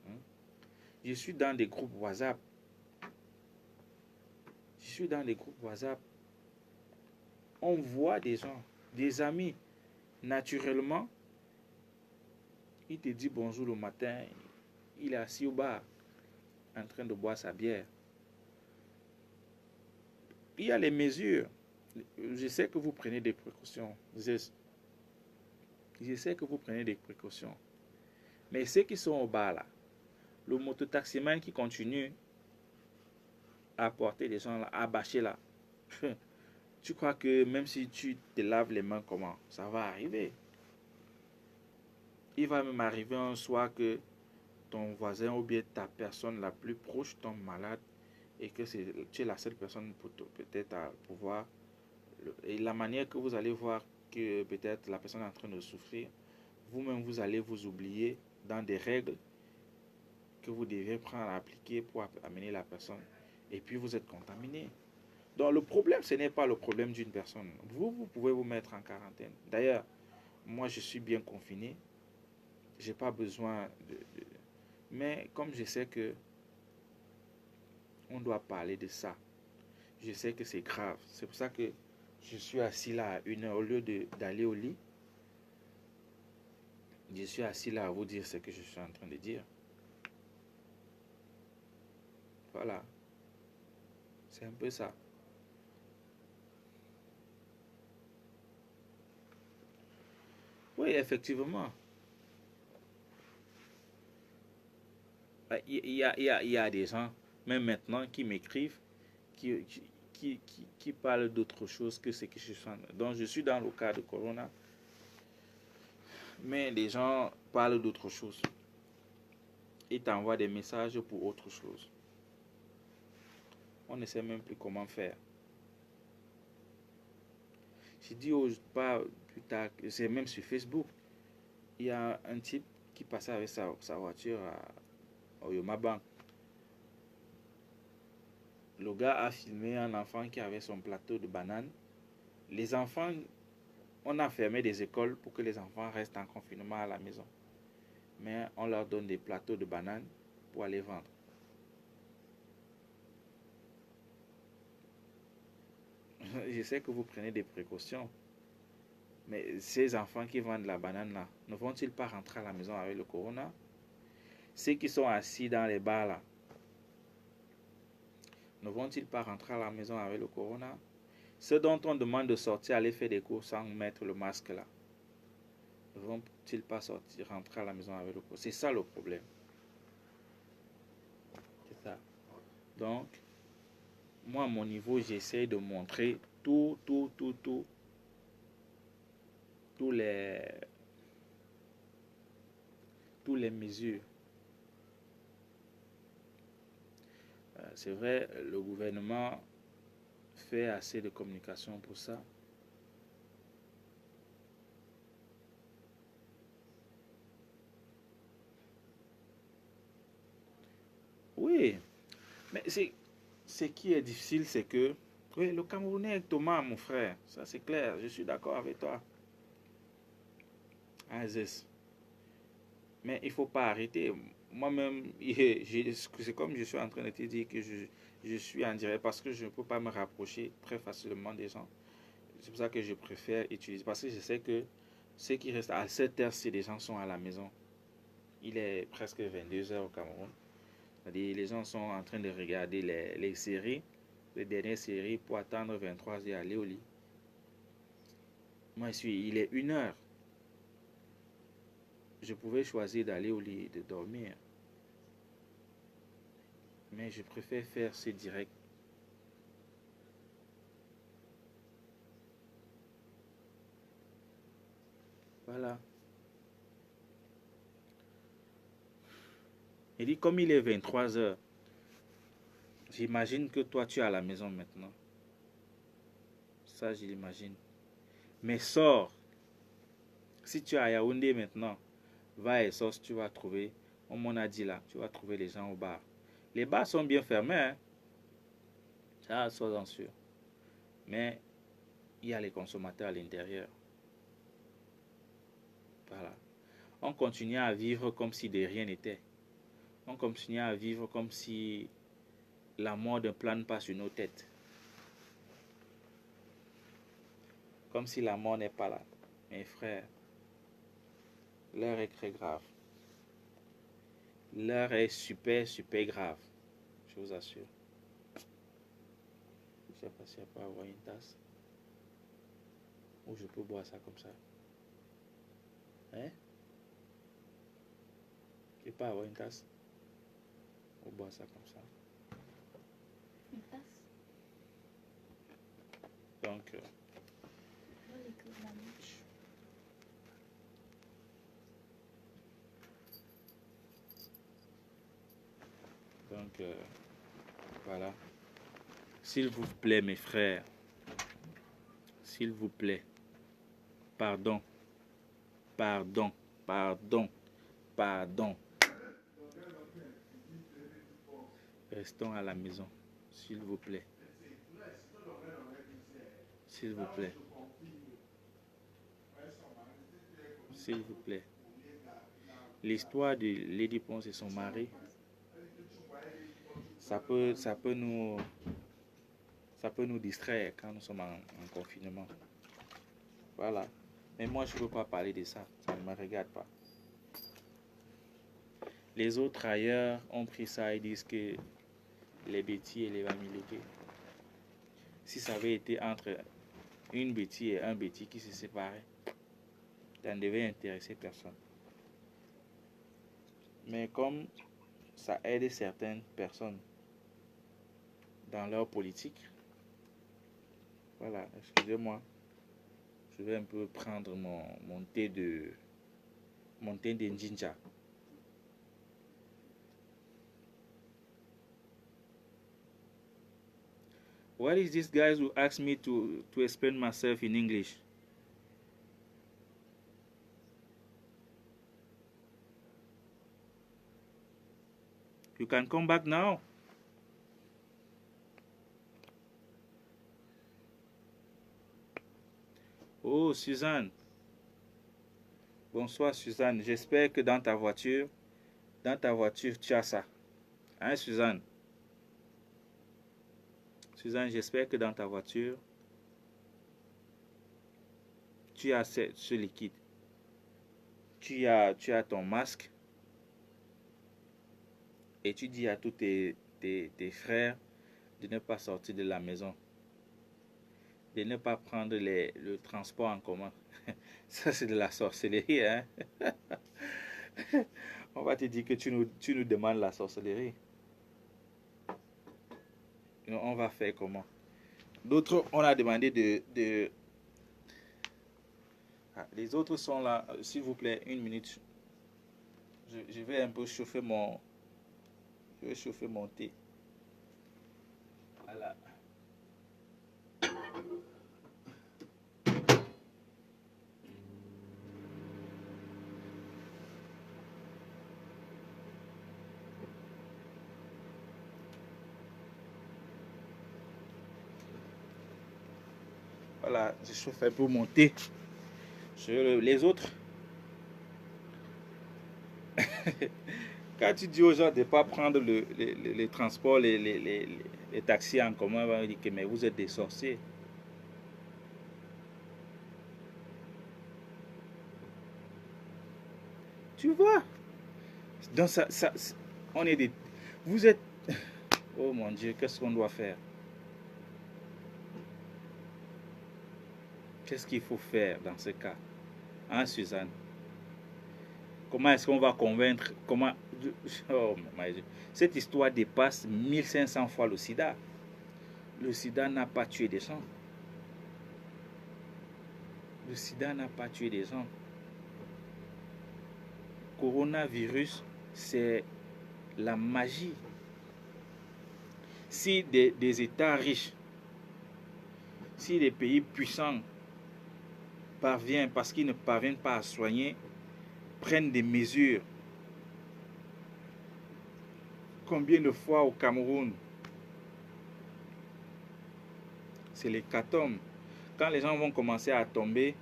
Hein. Je suis dans des groupes WhatsApp. Je suis dans des groupes WhatsApp. On voit des gens, des amis. Naturellement, il te dit bonjour le matin. Il est assis au bar, en train de boire sa bière. Il y a les mesures. Je sais que vous prenez des précautions. Je sais que vous prenez des précautions. Mais ceux qui sont au bar là, le mototaximan qui continue à porter des gens là, à bâcher là, tu crois que même si tu te laves les mains, comment? Ça va arriver. Il va même arriver un soir que ton voisin ou bien ta personne la plus proche tombe malade et que tu es la seule personne peut-être à pouvoir. Et la manière que vous allez voir que peut-être la personne est en train de souffrir, vous-même vous allez vous oublier dans des règles que vous devez prendre à appliquer pour amener la personne. Et puis vous êtes contaminé. Donc le problème, ce n'est pas le problème d'une personne. Vous pouvez vous mettre en quarantaine. D'ailleurs, moi je suis bien confiné. J'ai pas besoin de... Mais comme je sais que on doit parler de ça, je sais que c'est grave. C'est pour ça que je suis assis là à 1 heure au lieu d'aller au lit. Je suis assis là à vous dire ce que je suis en train de dire. Voilà, c'est un peu ça. Oui, effectivement. Il y a des gens, même maintenant, qui m'écrivent, qui parlent d'autre chose que ce que je suis en train. Donc, je suis dans le cas de Corona, mais les gens parlent d'autre chose. Ils t'envoient des messages pour autre chose. On ne sait même plus comment faire. J'ai dit pas plus tard, c'est même sur Facebook, il y a un type qui passait avec sa voiture au Yoma Bank. Le gars a filmé un enfant qui avait son plateau de bananes. Les enfants, on a fermé des écoles pour que les enfants restent en confinement à la maison. Mais on leur donne des plateaux de bananes pour aller vendre. Je sais que vous prenez des précautions, Mais ces enfants qui vendent la banane là, ne vont-ils pas rentrer à la maison avec le corona? Ceux qui sont assis dans les bars là, ne vont-ils pas rentrer à la maison avec le corona? Ceux dont on demande de sortir, aller faire des courses sans mettre le masque là, ne vont-ils pas sortir, rentrer à la maison avec le corona? C'est ça le problème. C'est ça. Donc, moi, à mon niveau, j'essaie de montrer tous les, tous les mesures. C'est vrai, le gouvernement fait assez de communication pour ça. Oui, mais ce qui est difficile, c'est que oui, le Camerounais est Thomas, mon frère. Ça, c'est clair. Je suis d'accord avec toi. Aziz. Mais il ne faut pas arrêter. Moi-même, c'est comme je suis en train de te dire que je suis en direct parce que je ne peux pas me rapprocher très facilement des gens. C'est pour ça que je préfère utiliser. Parce que je sais que ceux qui restent à cette heure-ci, les gens sont à la maison. Il est presque 22 heures au Cameroun. C'est-à-dire, les gens sont en train de regarder les séries, les dernières séries, pour attendre 23 heures aller au lit. Moi, il est 1 heure. Je pouvais choisir d'aller au lit et de dormir. Mais je préfère faire ce direct. Voilà. Il dit, comme il est 23 heures, j'imagine que toi, tu es à la maison maintenant. Ça, je l'imagine. Mais sors. Si tu es à Yaoundé maintenant, va et sors, tu vas trouver, on m'en a dit là, tu vas trouver les gens au bar. Les bars sont bien fermés, hein. Ça, sois-en sûr. Mais il y a les consommateurs à l'intérieur. Voilà. On continue à vivre comme si de rien n'était. On continue à vivre comme si la mort ne plane pas sur nos têtes. Comme si la mort n'est pas là. Mes frères, l'heure est très grave. L'heure est super, super grave. Je vous assure. Je ne sais pas si je peux avoir une tasse. Ou je peux boire ça comme ça. Hein? Je peux avoir une tasse. Ou boire ça comme ça. Une tasse. Donc, voilà. S'il vous plaît, mes frères, s'il vous plaît, pardon, pardon, pardon, pardon. Restons à la maison, s'il vous plaît. S'il vous plaît. S'il vous plaît. L'histoire de Lady Ponce et son mari, ça peut nous distraire quand nous sommes en confinement. Voilà. Mais moi, je ne peux pas parler de ça. Ça ne me regarde pas. Les autres ailleurs ont pris ça et disent que les bêtis et les Bamileke, si ça avait été entre une bêtise et un bêtis qui se séparaient, ça ne devait intéresser personne. Mais comme ça aide certaines personnes dans leur politique, voilà, excusez-moi, je vais un peu prendre mon thé de ginger. What is this guys who ask me to explain myself in English? You can come back now. Oh, Suzanne. Bonsoir, Suzanne. J'espère que dans ta voiture, tu as ça. Hein, Suzanne? Suzanne, j'espère que dans ta voiture, tu as ce liquide. Tu as ton masque et tu dis à tous tes frères de ne pas sortir de la maison, de ne pas prendre le transport en commun. Ça, c'est de la sorcellerie, hein? On va te dire que tu nous demandes la sorcellerie. On va faire comment? D'autres, on a demandé Ah, les autres sont là. S'il vous plaît, une minute. Je vais un peu chauffer Je vais chauffer mon thé. Voilà. Voilà, je chauffe un peu mon thé. Les autres, quand tu dis aux gens de ne pas prendre les transports, les taxis en commun, on va dire que mais vous êtes des sorciers. Tu vois? Donc on est des... Vous êtes... Oh mon Dieu, qu'est-ce qu'on doit faire? Qu'est-ce qu'il faut faire dans ce cas? Hein, Suzanne? Comment est-ce qu'on va convaincre? Comment... Oh my Dieu. Cette histoire dépasse 1500 fois le sida. Le sida n'a pas tué des gens. Le sida n'a pas tué des gens. Coronavirus, c'est la magie. Si des États riches, si des pays puissants parviennent, parce qu'ils ne parviennent pas à soigner, prennent des mesures. Combien de fois au Cameroun, c'est l'hécatombe. Quand les gens vont commencer à tomber,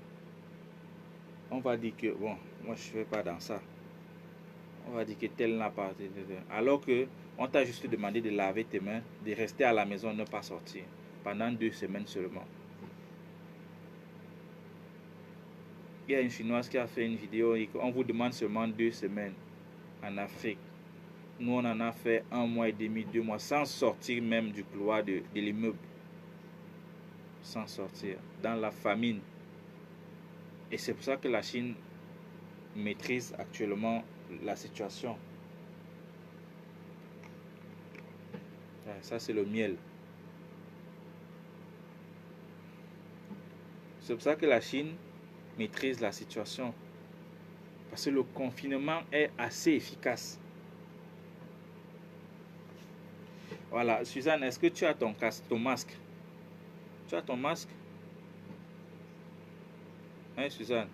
on va dire que, bon, moi je ne fais pas dans ça. On va dire que tel n'a pas... Alors que on t'a juste demandé de laver tes mains, de rester à la maison, ne pas sortir. Pendant 2 semaines seulement. Il y a une Chinoise qui a fait une vidéo et on vous demande seulement 2 semaines en Afrique. Nous, on en a fait 1 mois et demi, 2 mois, sans sortir même du couloir de l'immeuble. Sans sortir. Dans la famine. Et c'est pour ça que la Chine maîtrise actuellement la situation. Ça, c'est le miel. C'est pour ça que la Chine maîtrise la situation. Parce que le confinement est assez efficace. Voilà, Suzanne, est-ce que tu as ton masque? Tu as ton masque? Hein, Suzanne?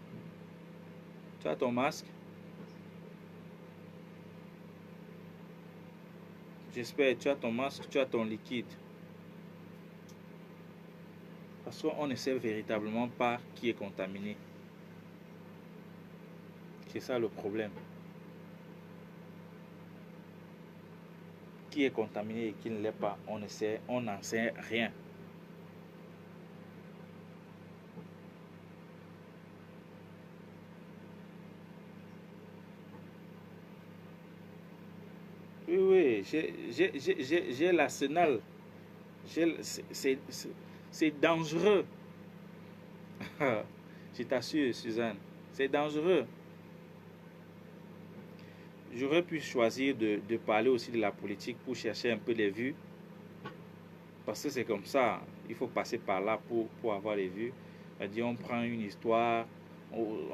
Tu as ton masque? J'espère, tu as ton masque, tu as ton liquide. Parce qu'on ne sait véritablement pas qui est contaminé. C'est ça le problème. Qui est contaminé et qui ne l'est pas, on n'en sait rien. Oui, oui, j'ai l'arsenal. C'est dangereux. Je t'assure, Suzanne, c'est dangereux. J'aurais pu choisir de parler aussi de la politique pour chercher un peu les vues. Parce que c'est comme ça. Il faut passer par là pour avoir les vues. C'est-à-dire, on prend une histoire,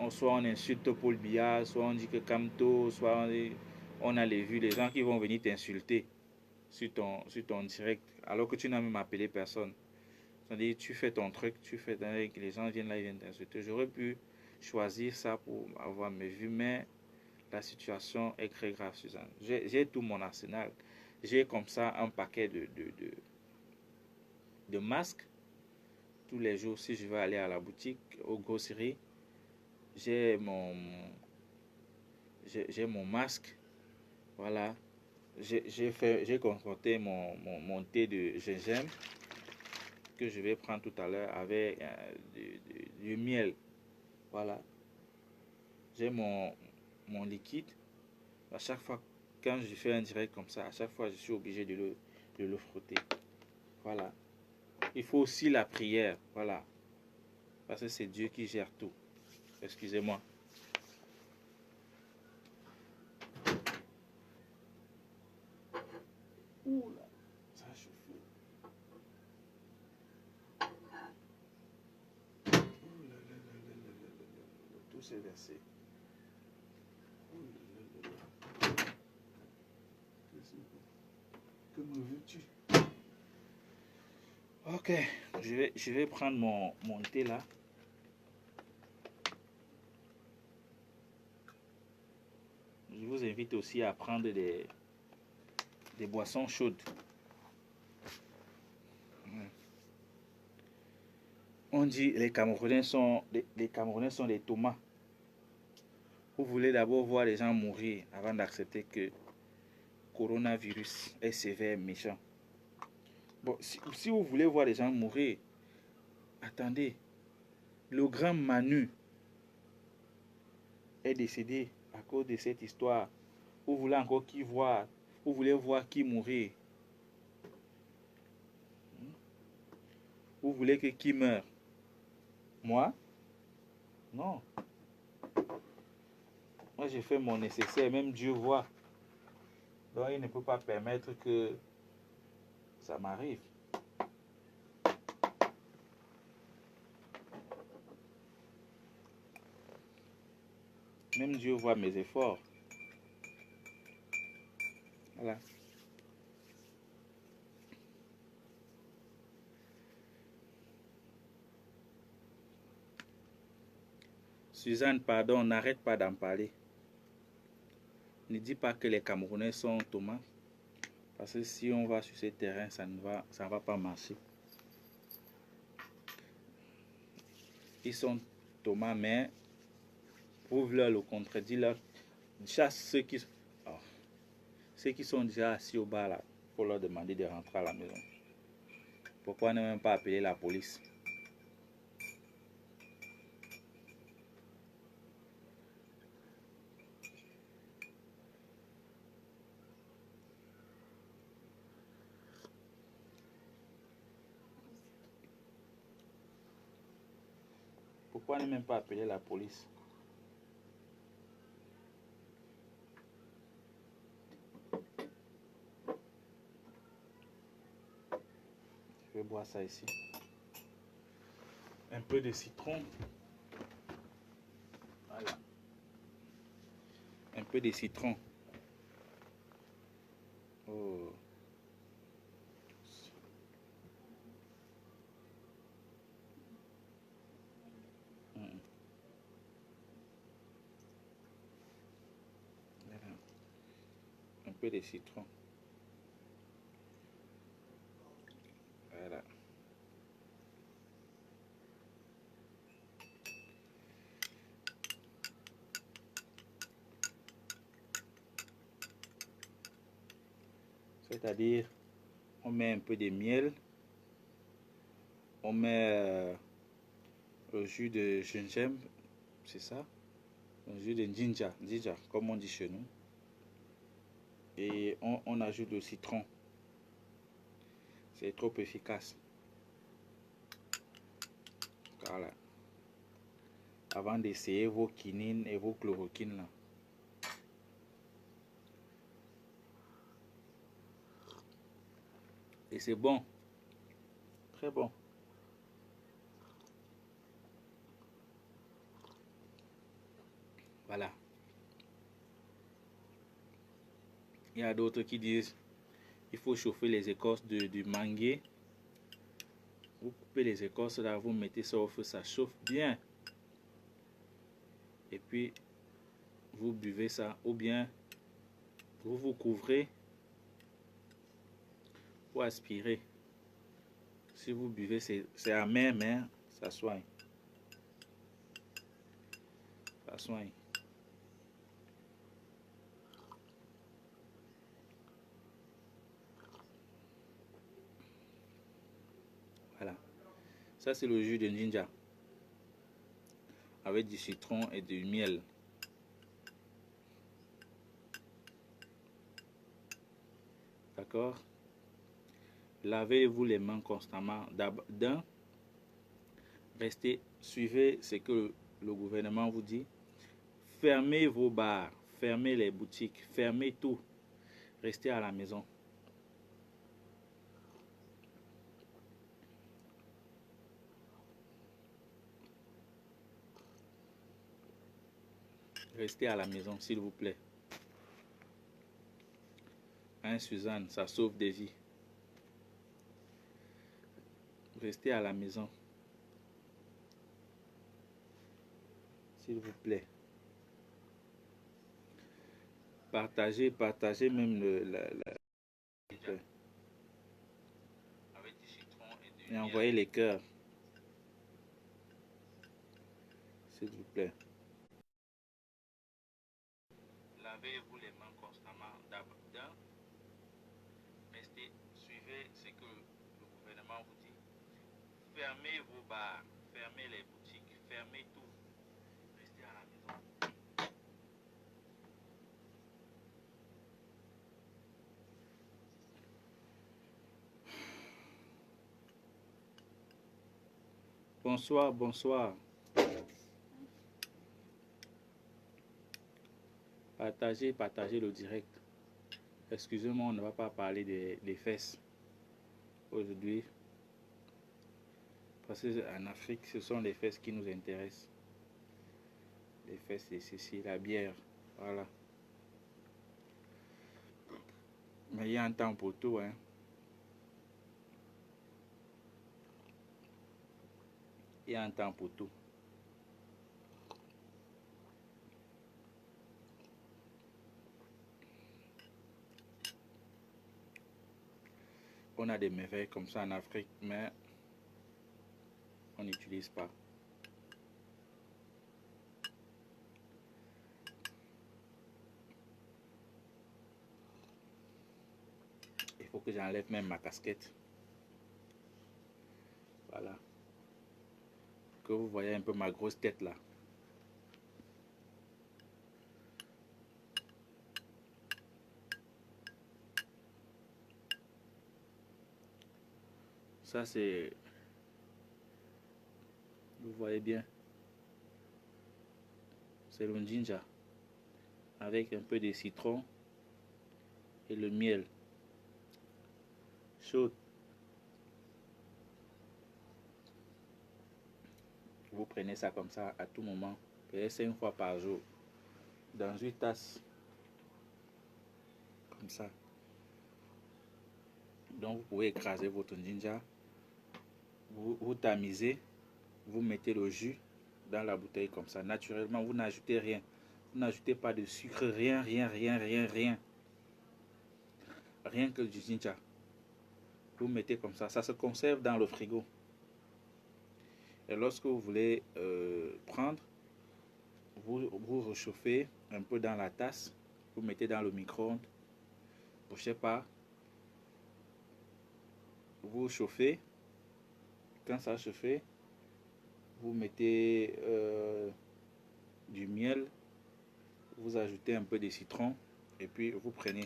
soit on insulte Paul Biya, soit on dit que Kamto, soit on a les vues. Les gens qui vont venir t'insulter sur ton direct, alors que tu n'as même appelé personne. C'est-à-dire, tu fais ton truc, les gens viennent là, ils viennent t'insulter. J'aurais pu choisir ça pour avoir mes vues, mais la situation est très grave, Suzanne. J'ai tout mon arsenal. J'ai comme ça un paquet de masques. Tous les jours, si je veux aller à la boutique, aux grosseries, j'ai mon masque. Voilà. J'ai concocté mon thé de gingembre que je vais prendre tout à l'heure avec du miel. Voilà. J'ai mon liquide. À chaque fois, quand je fais un direct comme ça, à chaque fois, je suis obligé de le frotter. Voilà. Il faut aussi la prière. Voilà. Parce que c'est Dieu qui gère tout. Excusez-moi. Ouh là, ça a chauffé. Ouh là là là là là là là là. Tout s'est versé. Ouh là là là là. Comment veux-tu? Ok, je vais prendre mon thé là. Je vous invite aussi à prendre des boissons chaudes. On dit les Camerounais sont des tomates. Vous voulez d'abord voir les gens mourir avant d'accepter que coronavirus est sévère, méchant. Bon, si vous voulez voir les gens mourir, attendez. Le grand Manu est décédé à cause de cette histoire. Vous voulez encore qui voir? Vous voulez voir qui mourir? Vous voulez que qui meure? Moi? Non. Moi, j'ai fait mon nécessaire. Même Dieu voit. Donc, il ne peut pas permettre que ça m'arrive. Même Dieu voit mes efforts. Voilà. Suzanne, pardon, n'arrête pas d'en parler. Ne dis pas que les Camerounais sont tomates. Parce que si on va sur ce terrain, ça ne va pas marcher. Ils sont tomates, mais prouve-leur le contraire. Dis-leur, chasse oh, ceux qui sont déjà assis au bar là, pour leur demander de rentrer à la maison. Pourquoi ne même pas appeler la police? Pourquoi ne même pas appeler la police? Je vais boire ça ici. Un peu de citron. Voilà. Un peu de citron. Oh. Voilà. Un peu de citron. Voilà. C'est-à-dire, on met un peu de miel, on met le jus de gingembre, c'est ça, le jus de ginger, comme on dit chez nous, et on ajoute le citron. C'est trop efficace. Voilà. Avant d'essayer vos quinines et vos chloroquines là. Et c'est bon, très bon. Voilà. Il y a d'autres qui disent il faut chauffer les écorces du manguier. Vous coupez les écorces là, vous mettez ça au feu, ça chauffe bien. Et puis vous buvez ça, ou bien vous vous couvrez pour aspirer. Si vous buvez, c'est amer, mais ça soigne. Ça soigne. Voilà. Ça, c'est le jus de ginger. avec du citron et du miel. D'accord? Lavez-vous les mains constamment. D'un, restez, suivez ce que le gouvernement vous dit. Fermez vos bars, fermez les boutiques, fermez tout. Restez à la maison. Restez à la maison, s'il vous plaît. Hein, Suzanne, ça sauve des vies. Restez à la maison. S'il vous plaît. Partagez même et envoyez les cœurs. S'il vous plaît. Lavez-vous les mains constamment. D'un, restez, suivez ce que le gouvernement vous dit. Fermez vos bars, fermez les boutiques, fermez tout. Restez à la maison. Bonsoir, bonsoir. Partagez le direct. Excusez-moi, on ne va pas parler des fesses aujourd'hui. Parce qu'en Afrique, ce sont les fesses qui nous intéressent. Les fesses, c'est ceci, la bière. Voilà. Mais il y a un temps pour tout, hein. Il y a un temps pour tout. On a des merveilles comme ça en Afrique, mais on n'utilise pas. Il faut que j'enlève même ma casquette. Voilà. Que vous voyez un peu ma grosse tête là. Ça c'est... Vous voyez bien. C'est le ginger. Avec un peu de citron et le miel. Chaud. Vous prenez ça comme ça à tout moment. Peut-être 5 fois par jour. Dans une tasse. Comme ça. Donc vous pouvez écraser votre ginger. Vous tamisez. Vous mettez le jus dans la bouteille comme ça. Naturellement, vous n'ajoutez rien. Vous n'ajoutez pas de sucre. Rien. Rien que du ginger. Vous mettez comme ça. Ça se conserve dans le frigo. Et lorsque vous voulez prendre, vous réchauffez un peu dans la tasse. Vous mettez dans le micro-ondes. Je ne sais pas. Vous chauffez. Quand ça se fait, vous mettez du miel. Vous ajoutez un peu de citron. Et puis vous prenez.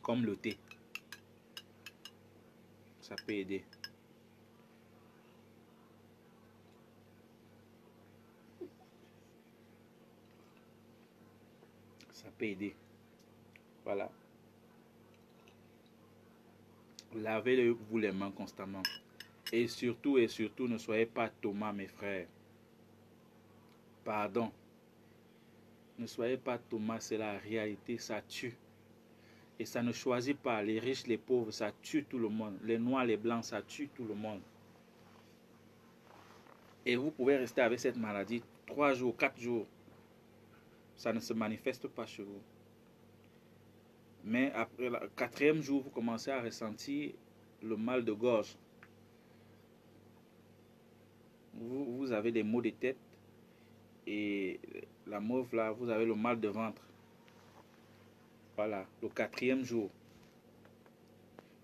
Comme le thé. Ça peut aider. Ça peut aider. Voilà. Lavez-vous les mains constamment. Et surtout, ne soyez pas Thomas, mes frères. Pardon. Ne soyez pas Thomas, c'est la réalité, ça tue. Et ça ne choisit pas les riches, les pauvres, ça tue tout le monde. Les noirs, les blancs, ça tue tout le monde. Et vous pouvez rester avec cette maladie 3 jours, 4 jours. Ça ne se manifeste pas chez vous. Mais après le 4e jour, vous commencez à ressentir le mal de gorge. Vous avez des maux de tête. Et la mauve là, vous avez le mal de ventre. Voilà, le 4e jour.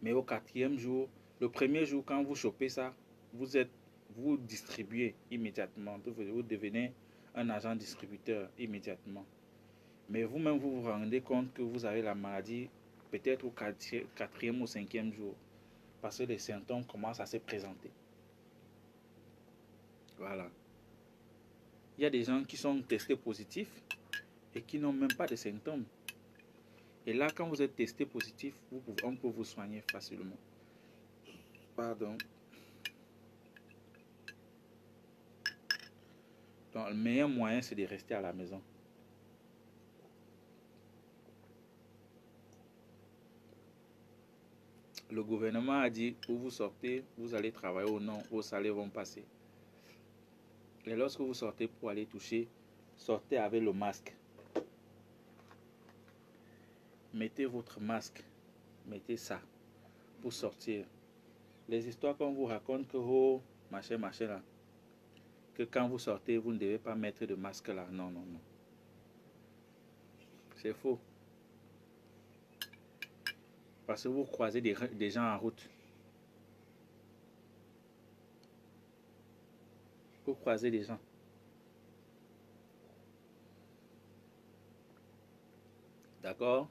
Mais au 4e jour, le premier jour, quand vous chopez ça, vous vous distribuez immédiatement. Vous devenez un agent distributeur immédiatement. Mais vous-même, vous vous rendez compte que vous avez la maladie peut-être au quatrième ou cinquième jour. Parce que les symptômes commencent à se présenter. Voilà. Il y a des gens qui sont testés positifs et qui n'ont même pas de symptômes. Et là, quand vous êtes testé positif, on peut vous soigner facilement. Pardon. Donc, le meilleur moyen, c'est de rester à la maison. Le gouvernement a dit, où vous sortez, vous allez travailler ou non, vos salaires vont passer. Et lorsque vous sortez pour aller toucher, sortez avec le masque. Mettez votre masque, mettez ça pour sortir. Les histoires qu'on vous raconte que oh, machin là, que quand vous sortez, vous ne devez pas mettre de masque là. Non, non, non. C'est faux. Parce que vous croisez des gens en route. Vous croisez des gens. D'accord?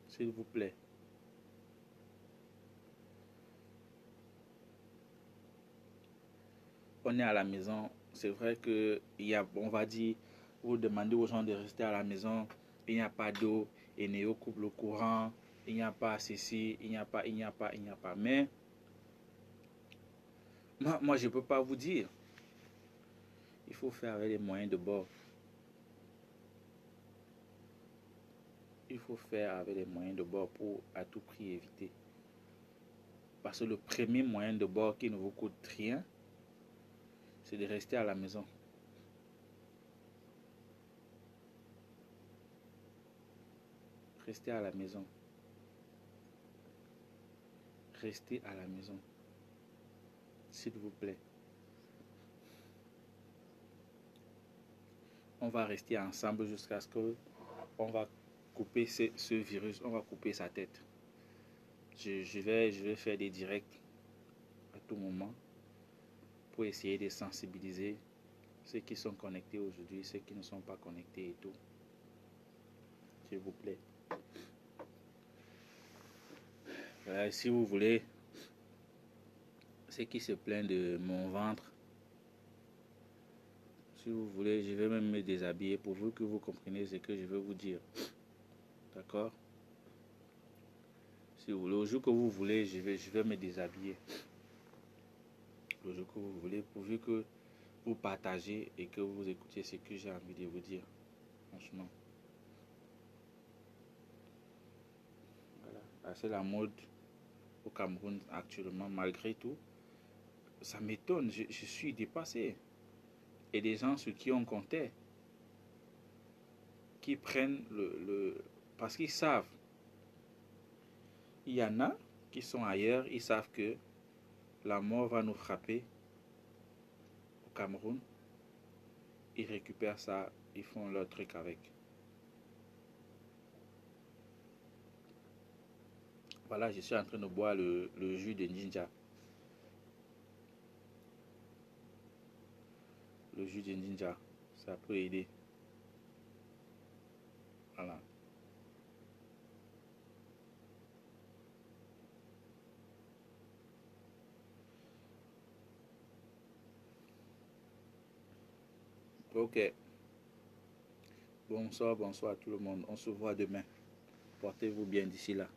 S'il vous plaît. On est à la maison. C'est vrai que on va dire, vous demandez aux gens de rester à la maison. Il n'y a pas d'eau. Eneo coupe le courant. Il n'y a pas ceci. Il n'y a pas. Mais moi, je ne peux pas vous dire. Il faut faire avec les moyens de bord. Il faut faire avec les moyens de bord pour à tout prix éviter. Parce que le premier moyen de bord qui ne vous coûte rien, c'est de rester à la maison. Restez à la maison. Restez à la maison. S'il vous plaît. On va rester ensemble jusqu'à ce que on va couper ce virus, on va couper sa tête. Je vais faire des directs à tout moment pour essayer de sensibiliser ceux qui sont connectés aujourd'hui, ceux qui ne sont pas connectés et tout. S'il vous plaît. Si vous voulez, ceux qui se plaignent de mon ventre, si vous voulez, je vais même me déshabiller pour vous que vous compreniez ce que je veux vous dire. D'accord? Si vous voulez, au jour que vous voulez, je vais me déshabiller. Le jour que vous voulez, pourvu que vous partagez et que vous écoutiez ce que j'ai envie de vous dire. Franchement. Voilà. C'est la mode au Cameroun actuellement, malgré tout. Ça m'étonne, je suis dépassé. Et des gens sur qui on comptait, qui prennent parce qu'ils savent. Il y en a qui sont ailleurs, ils savent que la mort va nous frapper au Cameroun. Ils récupèrent ça, ils font leur truc avec. Voilà, je suis en train de boire le jus de Ninja. Le jus de Ninja, ça peut aider. Voilà. Ok. Bonsoir à tout le monde. On se voit demain. Portez-vous bien d'ici là.